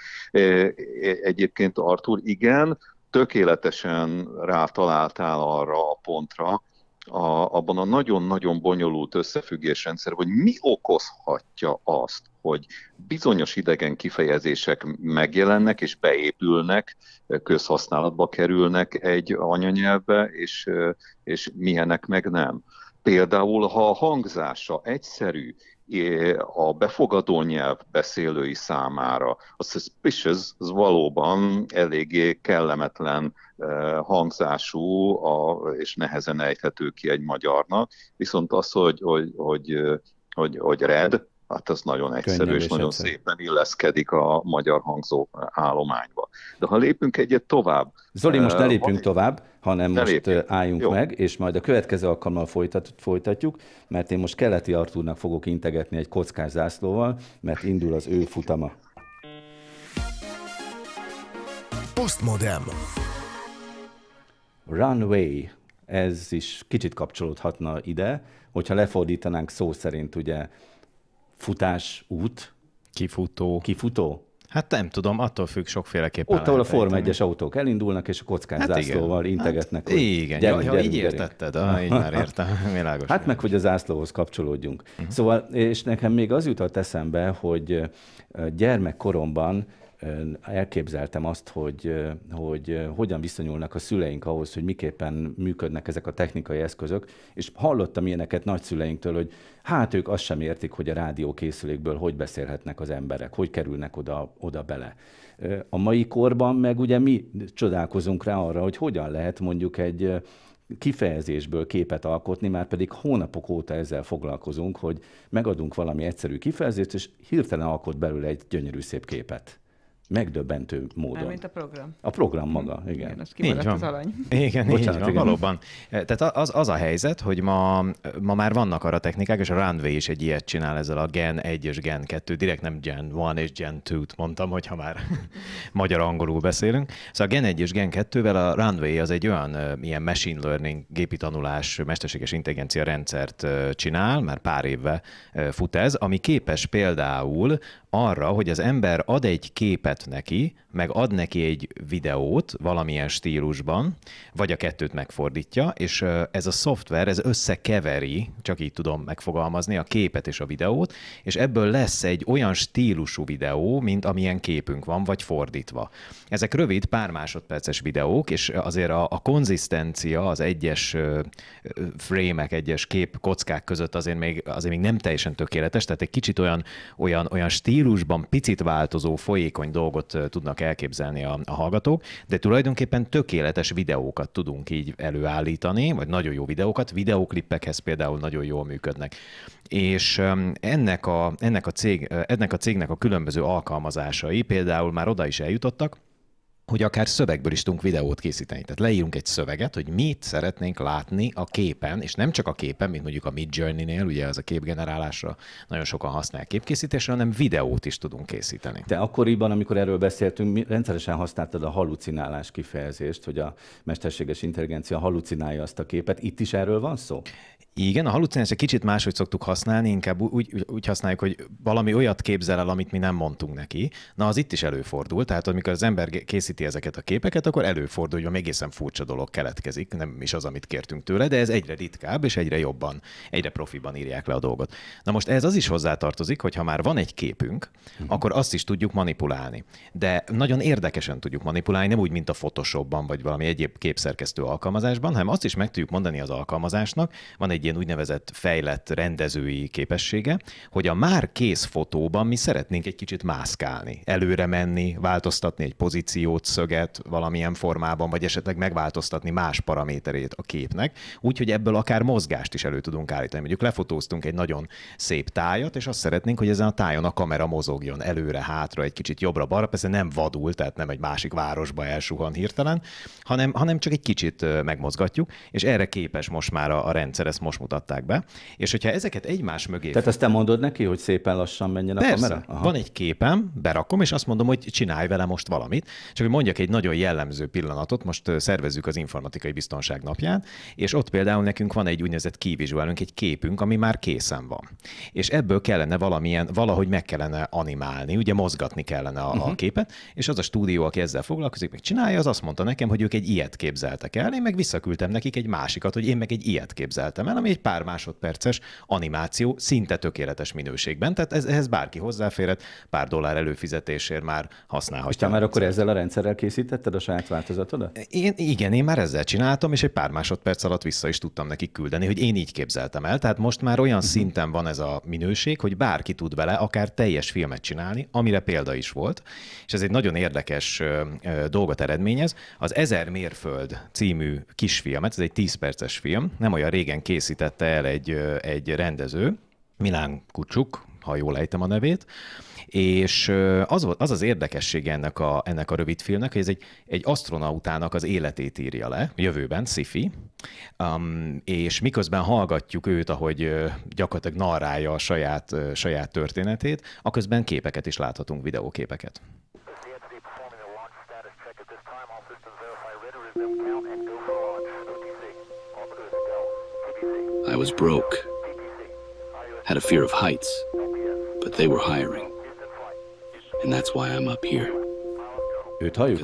Egyébként Artur, igen, tökéletesen rátaláltál arra a pontra, abban a nagyon-nagyon bonyolult összefüggésrendszer, hogy mi okozhatja azt, hogy bizonyos idegen kifejezések megjelennek és beépülnek, közhasználatba kerülnek egy anyanyelvbe, és milyenek meg nem. Például, ha a hangzása egyszerű, a befogadó nyelv beszélői számára a suspicious az valóban eléggé kellemetlen hangzású, és nehezen ejthető ki egy magyarnak, viszont az, hogy red, hát az nagyon egyszerű, és nagyon szépen illeszkedik a magyar hangzó állományba. De ha lépünk egyet tovább... Zoli, most ne lépjünk tovább, hanem most álljunk meg, és majd a következő alkalommal folytatjuk, mert én most Keleti Artúrnak fogok integetni egy kockás zászlóval, mert indul az ő futama. Postmodern. Runway, ez is kicsit kapcsolódhatna ide, hogyha lefordítanánk szó szerint, ugye, futás, út. Kifutó. Hát nem tudom, attól függ, sokféleképpen. Ott, ahol a Forma 1-es autók elindulnak, és a kockás zászlóval integetnek. Hát igen, gyerünk, így értetted, így már értem, világos. Hát meg, hogy a zászlóhoz kapcsolódjunk. Szóval, és nekem még az jutott eszembe, hogy gyermekkoromban elképzeltem azt, hogy hogyan viszonyulnak a szüleink ahhoz, hogy miképpen működnek ezek a technikai eszközök, és hallottam ilyeneket nagyszüleinktől, hogy hát ők azt sem értik, hogy a rádiókészülékből hogy beszélhetnek az emberek, hogy kerülnek oda bele. A mai korban meg ugye mi csodálkozunk rá arra, hogy hogyan lehet mondjuk egy kifejezésből képet alkotni, már pedig hónapok óta ezzel foglalkozunk, hogy megadunk valami egyszerű kifejezést, és hirtelen alkot belőle egy gyönyörű szép képet. Megdöbbentő módon. Mint a program. A program maga, igen. Az kimaradt az alany. Igen, bocsánat, így van, valóban. Tehát az a helyzet, hogy ma már vannak arra technikák, és a Runway is egy ilyet csinál ezzel a Gen 1 és Gen 2, direkt nem Gen 1 és Gen 2-t mondtam, hogyha már magyar-angolul beszélünk. Szóval a Gen 1 és Gen 2-vel a Runway az egy olyan ilyen machine learning, gépi tanulás, mesterséges intelligencia rendszert csinál, már pár évve fut ez, ami képes például arra, hogy az ember ad egy képet neki, meg ad neki egy videót valamilyen stílusban, vagy a kettőt megfordítja, és ez a szoftver, ez összekeveri, csak így tudom megfogalmazni, a képet és a videót, és ebből lesz egy olyan stílusú videó, mint amilyen képünk van, vagy fordítva. Ezek rövid, pár másodperces videók, és azért a konzisztencia az egyes frémek, egyes képkockák között azért még nem teljesen tökéletes, tehát egy kicsit olyan stílusban picit változó, folyékony dolgot tudnak elképzelni a hallgatók, de tulajdonképpen tökéletes videókat tudunk így előállítani, vagy nagyon jó videókat, videóklippekhez például nagyon jól működnek. És ennek a cégnek a különböző alkalmazásai például már oda is eljutottak, hogy akár szövegből is tudunk videót készíteni. Tehát leírunk egy szöveget, hogy mit szeretnénk látni a képen, és nem csak a képen, mint mondjuk a Midjourney-nél, ugye ez a képgenerálásra nagyon sokan használják képkészítésre, hanem videót is tudunk készíteni. De akkoriban, amikor erről beszéltünk, rendszeresen használtad a halucinálás kifejezést, hogy a mesterséges intelligencia halucinálja azt a képet. Itt is erről van szó? Igen, a halucinációt kicsit máshogy szoktuk használni, inkább úgy használjuk, hogy valami olyat képzel el, amit mi nem mondtunk neki. Na, az itt is előfordul, tehát amikor az ember készíti ezeket a képeket, akkor előfordul, hogy egészen furcsa dolog keletkezik, nem is az, amit kértünk tőle, de ez egyre ritkább, és egyre jobban, egyre profiban írják le a dolgot. Na most ez az is hozzátartozik, hogy ha már van egy képünk, akkor azt is tudjuk manipulálni. De nagyon érdekesen tudjuk manipulálni, nem úgy, mint a Photoshopban, vagy valami egyéb képszerkesztő alkalmazásban, hanem azt is meg tudjuk mondani az alkalmazásnak, van egy egy ilyen úgynevezett fejlett rendezői képessége, hogy a már kész fotóban mi szeretnénk egy kicsit mászkálni, előre menni, változtatni egy pozíciót, szöget valamilyen formában, vagy esetleg megváltoztatni más paraméterét a képnek, úgyhogy ebből akár mozgást is elő tudunk állítani. Mondjuk lefotóztunk egy nagyon szép tájat, és azt szeretnénk, hogy ezen a tájon a kamera mozogjon előre, hátra, egy kicsit jobbra-balra, persze nem vadul, tehát nem egy másik városba elsuhan hirtelen, hanem csak egy kicsit megmozgatjuk, és erre képes most már a rendszer, ezt most mutatták be. És hogyha ezeket egymás mögé... Tehát azt te mondod neki, hogy szépen lassan menjen a kamera? Aha. Van egy képem, berakom, és azt mondom, hogy csinálj vele most valamit. Csak hogy mondjak egy nagyon jellemző pillanatot, most szervezzük az Informatikai Biztonság napján, és ott például nekünk van egy úgynevezett key visualünk, egy képünk, ami már készen van. És ebből kellene valahogy meg kellene animálni, ugye mozgatni kellene a képet, és az a stúdió, aki ezzel foglalkozik, meg csinálja, az azt mondta nekem, hogy ők egy ilyet képzeltek el, én meg visszaküldtem nekik egy másikat, hogy én meg egy ilyet képzeltem el, ami egy pár másodperces animáció, szinte tökéletes minőségben, tehát ehhez bárki hozzáférhet, pár dollár előfizetésért már használhatja. És te már akkor ezzel a rendszerrel készítetted a saját változatodat? Igen, én már ezzel csináltam, és egy pár másodperc alatt vissza is tudtam nekik küldeni, hogy én így képzeltem el. Tehát most már olyan szinten van ez a minőség, hogy bárki tud vele akár teljes filmet csinálni, amire példa is volt. És ez egy nagyon érdekes dolgot eredményez. Az 1000 mérföld című kisfilmet, ez egy 10 perces film, nem olyan régen készítette el egy rendező, Milán Kucsuk, ha jól ejtem a nevét, és az az érdekessége ennek a rövidfilmnek, hogy ez egy asztronautának az életét írja le, jövőben, sci-fi, és miközben hallgatjuk őt, ahogy gyakorlatilag narrálja a saját történetét, aközben képeket is láthatunk, videóképeket. I was broke, had a fear of heights, but they were hiring. And that's why I'm up here. Őt halljuk?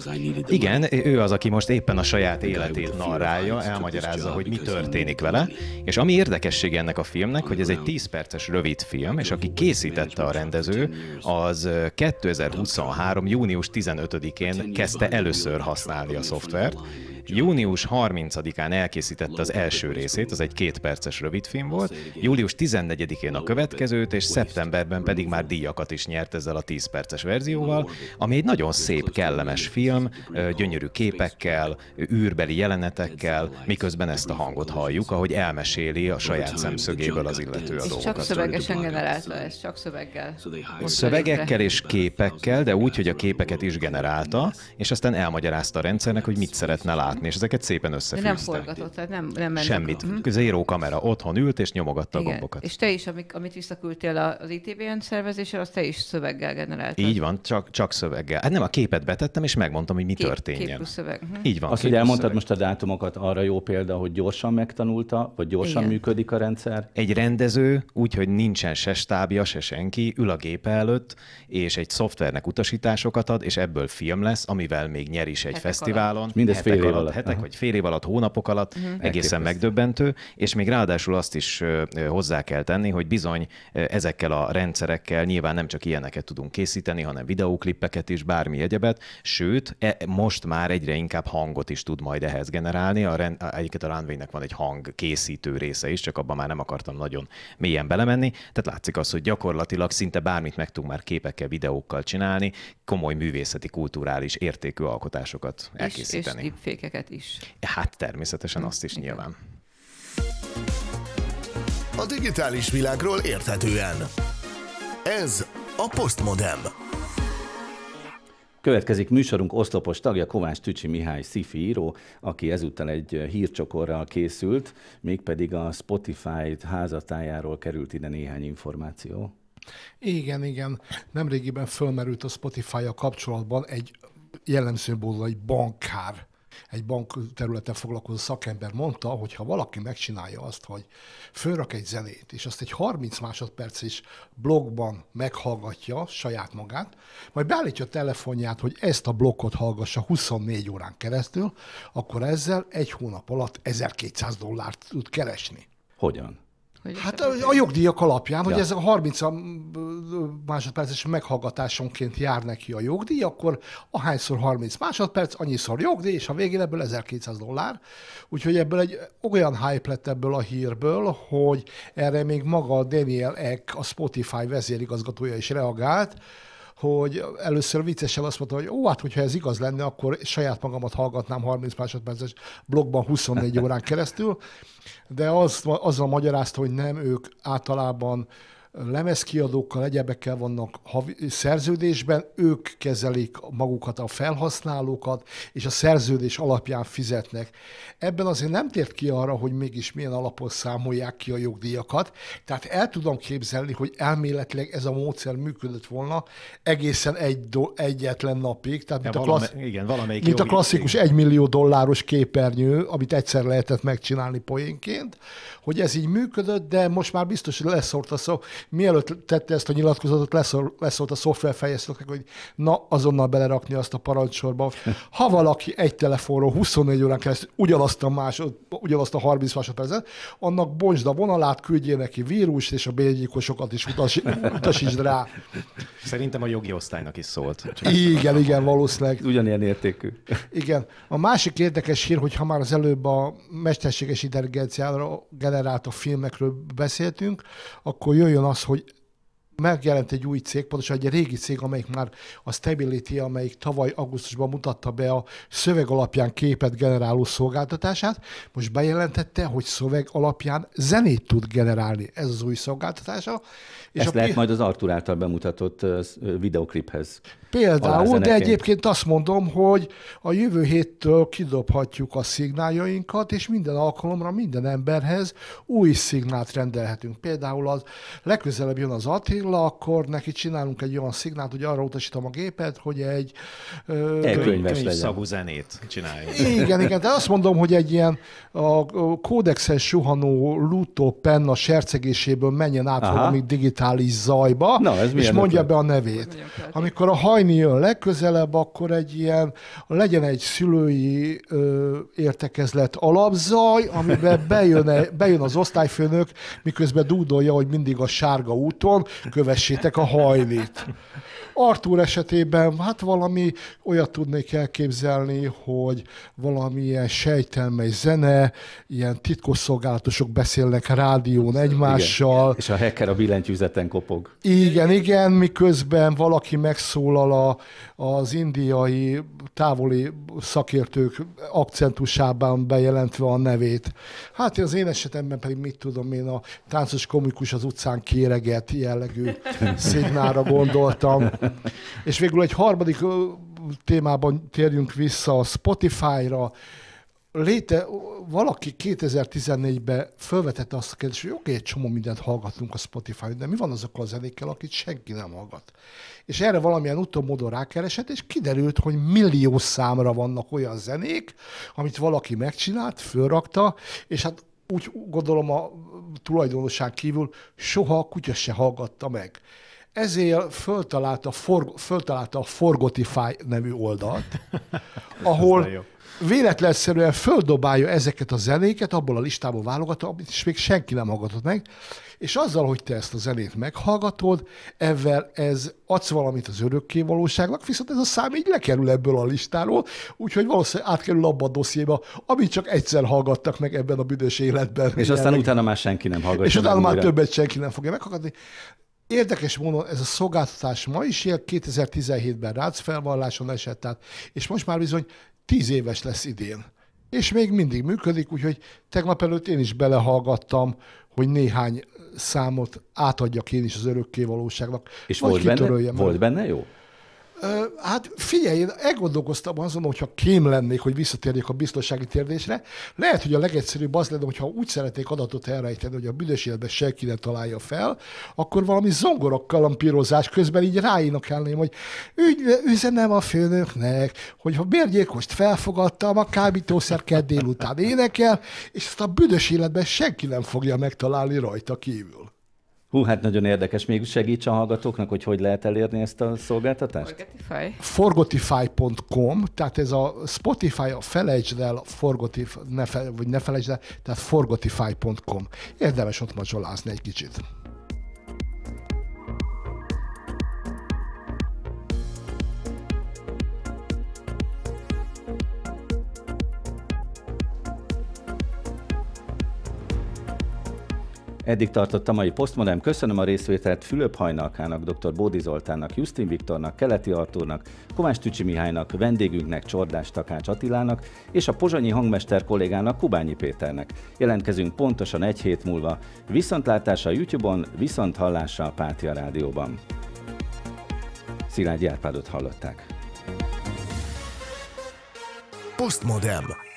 Igen, ő az, aki most éppen a saját életét narrálja, elmagyarázza, hogy mi történik vele, és ami érdekessége ennek a filmnek, hogy ez egy 10 perces rövid film, és aki készítette a rendező, az 2023. június 15-én kezdte először használni a szoftvert. Június 30-án elkészítette az első részét, az egy 2 perces rövidfilm volt, július 14-én a következőt, és szeptemberben pedig már díjakat is nyert ezzel a 10 perces verzióval, ami egy nagyon szép, kellemes film, gyönyörű képekkel, űrbeli jelenetekkel, miközben ezt a hangot halljuk, ahogy elmeséli a saját szemszögéből az illető a dolgokat. Csak szövegesen generálta ezt, csak szöveggel. Szövegekkel és képekkel, de úgy, hogy a képeket is generálta, és aztán elmagyarázta a rendszernek, hogy mit szeretne látni, és ezeket szépen összefűzte. Nem forgatott, tehát nem ment. Semmit. Zéró kamera, otthon ült és nyomogatta a gombokat. És te is, amit visszaküldtél az ITBN szervezésre, azt te is szöveggel generáltad. Így van, csak szöveggel. Hát nem, a képet betettem, és megmondtam, hogy mi történjen. Kép plusz szöveg. Így van. Azt, hogy elmondtad most a dátumokat, arra jó példa, hogy gyorsan megtanulta, vagy gyorsan működik a rendszer? Egy rendező, úgyhogy nincsen se stábja, se senki, ül a gépe előtt, és egy szoftvernek utasításokat ad, és ebből film lesz, amivel még nyer is egy fesztiválon. Mindez fél év alatt. Hetek vagy fél év alatt, hónapok alatt, egészen megdöbbentő, és még ráadásul azt is hozzá kell tenni, hogy bizony ezekkel a rendszerekkel nyilván nem csak ilyeneket tudunk készíteni, hanem videóklippeket is, bármi egyebet, sőt, most már egyre inkább hangot is tud majd ehhez generálni. Egyiket a Runway-nek van egy hangkészítő része is, csak abban már nem akartam nagyon mélyen belemenni. Tehát látszik az, hogy gyakorlatilag szinte bármit meg tudunk már képekkel, videókkal csinálni, komoly művészeti, kulturális értékű alkotásokat elkészíteni. És deepfake-eket is. Hát természetesen azt is nyilván. A digitális világról érthetően. Ez a Postmodem. Következik műsorunk oszlopos tagja, Kovács Tücsi Mihály sci-fi író, aki ezúttal egy hírcsokorral készült, mégpedig a Spotify házatájáról került ide néhány információ. Igen. Nemrégiben fölmerült a Spotify-a kapcsolatban egy jellemzőból egy bankár, egy bank területen foglalkozó szakember mondta, hogy ha valaki megcsinálja azt, hogy fölrak egy zenét, és azt egy 30 másodperces blogban meghallgatja saját magát, majd beállítja a telefonját, hogy ezt a blokkot hallgassa 24 órán keresztül, akkor ezzel egy hónap alatt $1200 tud keresni. Hogyan? Hát a jogdíjak alapján, hogy ez a 30 másodperces meghallgatásonként jár neki a jogdíj, akkor ahányszor 30 másodperc, annyiszor jogdíj, és a végén ebből $1200. Úgyhogy ebből egy olyan hype lett ebből a hírből, hogy erre még maga Daniel Ek, a Spotify vezérigazgatója is reagált, hogy először viccesen azt mondta, hogy hát hogyha ez igaz lenne, akkor saját magamat hallgatnám 30 másodperces blogban 24 órán keresztül, de azzal magyarázta, hogy nem, ők általában lemezkiadókkal, egyebekkel vannak szerződésben, ők kezelik magukat, a felhasználókat, és a szerződés alapján fizetnek. Ebben azért nem tért ki arra, hogy mégis milyen alapon számolják ki a jogdíjakat. Tehát el tudom képzelni, hogy elméletileg ez a módszer működött volna egészen egyetlen napig. Tehát mint a klasszikus $1 millió képernyő, amit egyszer lehetett megcsinálni poénként, hogy ez így működött, de most már biztos, hogy leszólt a szó. Mielőtt tette ezt a nyilatkozatot, leszólt a szoftverfejlesztőknek, hogy na, azonnal belerakni azt a parancsorba. Ha valaki egy telefonról 24 órán keresztül ugyanazt a 30 másodpercet, annak bontsd a vonalát, küldjél neki vírust, és a bérgyilkosokat is utasítsd rá. Szerintem a jogi osztálynak is szólt. Igen, valószínűleg. Ugyanilyen értékű. Igen. A másik érdekes hír, hogy ha már az előbb a mesterséges intelligenciára generált filmekről beszéltünk, akkor jöjjön az, hogy megjelent egy új cég, pontosan egy régi cég, amelyik már a Stability, amelyik tavaly augusztusban mutatta be a szöveg alapján képet generáló szolgáltatását, most bejelentette, hogy szöveg alapján zenét tud generálni. Ez az új szolgáltatása. És ezt lehet majd az Artur által bemutatott videokliphez. Például, de egyébként azt mondom, hogy a jövő héttől kidobhatjuk a szignáljainkat, és minden alkalomra minden emberhez új szignált rendelhetünk. Például az legközelebb jön az Attila, akkor neki csinálunk egy olyan szignált, hogy arra utasítom a gépet, hogy egy könyvszagú zenét csináljuk. Igen, de azt mondom, hogy egy ilyen a kódexen suhanó lutó penna sercegéséből menjen át valami digitális zajba, és mondja be a nevét. Amikor a hajni jön legközelebb, akkor legyen egy szülői értekezlet alapzaj, amiben bejön az osztályfőnök, miközben dúdolja, hogy mindig a sárga úton kövessétek a hajnit. Artur esetében hát valami olyat tudnék elképzelni, hogy valamilyen sejtelmely zene, ilyen titkosszolgálatosok beszélnek rádión egymással. Igen. És a hacker a billentyűzeten kopog. Igen, miközben valaki megszólal az indiai távoli szakértők akcentusában bejelentve a nevét. Hát az én esetemben pedig mit tudom én, a táncos komikus az utcán kéreget jellegű szignálra gondoltam. És végül egy harmadik témában térjünk vissza a Spotify-ra. Valaki 2014-ben felvetette azt a kérdést, hogy oké, egy csomó mindent hallgatunk a Spotify-on, de mi van azokkal a zenékkel, akit senki nem hallgat? És erre valamilyen módon rákeresett, és kiderült, hogy millió számra vannak olyan zenék, amit valaki megcsinált, fölrakta, és hát úgy gondolom a tulajdonosság kívül soha a kutya se hallgatta meg. Ezért föltalálta a Forgotify nevű oldalt, ahol véletlenszerűen földobálja ezeket a zenéket, abból a listából válogatja, amit is még senki nem hallgatott meg, és azzal, hogy te ezt a zenét meghallgatod, ezzel adsz valamit az örökkévalóságnak, viszont ez a szám így lekerül ebből a listáról, úgyhogy valószínűleg átkerül abba a dossziéba, amit csak egyszer hallgattak meg ebben a büdös életben. És aztán utána már senki nem hallgatja. És utána már többet senki nem fogja meghallgatni. Érdekes módon ez a szolgáltatás ma is él, 2017-ben rácfelvalláson esett át, és most már bizony 10 éves lesz idén. És még mindig működik, úgyhogy tegnap előtt én is belehallgattam, hogy néhány számot átadjak én is az örökkévalóságnak. És volt benne jó? Hát figyelj, én elgondolkoztam azon, hogyha kém lennék, hogy visszatérjek a biztonsági kérdésre. Lehet, hogy a legegyszerűbb az lenne, hogyha úgy szeretnék adatot elrejteni, hogy a büdös életben senki nem találja fel, akkor valami zongorakampírozás közben így ráénekelném, hogy üzenem a főnöknek, hogy ha bérgyilkost felfogadtam, a kábítószer kedd délután énekel, és ezt a büdös életben senki nem fogja megtalálni rajta kívül. Hú, hát nagyon érdekes. Még segíts a hallgatóknak, hogy lehet elérni ezt a szolgáltatást? Forgotify. Forgotify.com, tehát ez a Spotify, felejtsd el, vagy ne felejtsd el, tehát forgotify.com. Érdemes ott macsolázni egy kicsit. Eddig tartott a mai Postmodern. Köszönöm a részvételt Fülöp Hajnalkának, dr. Bódi Zoltánnak, Justin Viktornak, Keleti Artúrnak, Kovács Tücsi Mihálynak, vendégünknek, Csordás Takács Attilának és a pozsonyi hangmester kollégának, Kubányi Péternek. Jelentkezünk pontosan egy hét múlva. Viszontlátásra a YouTube-on, viszonthallásra a Pátia Rádióban. Szilágyi Árpádot hallották. Postmodern.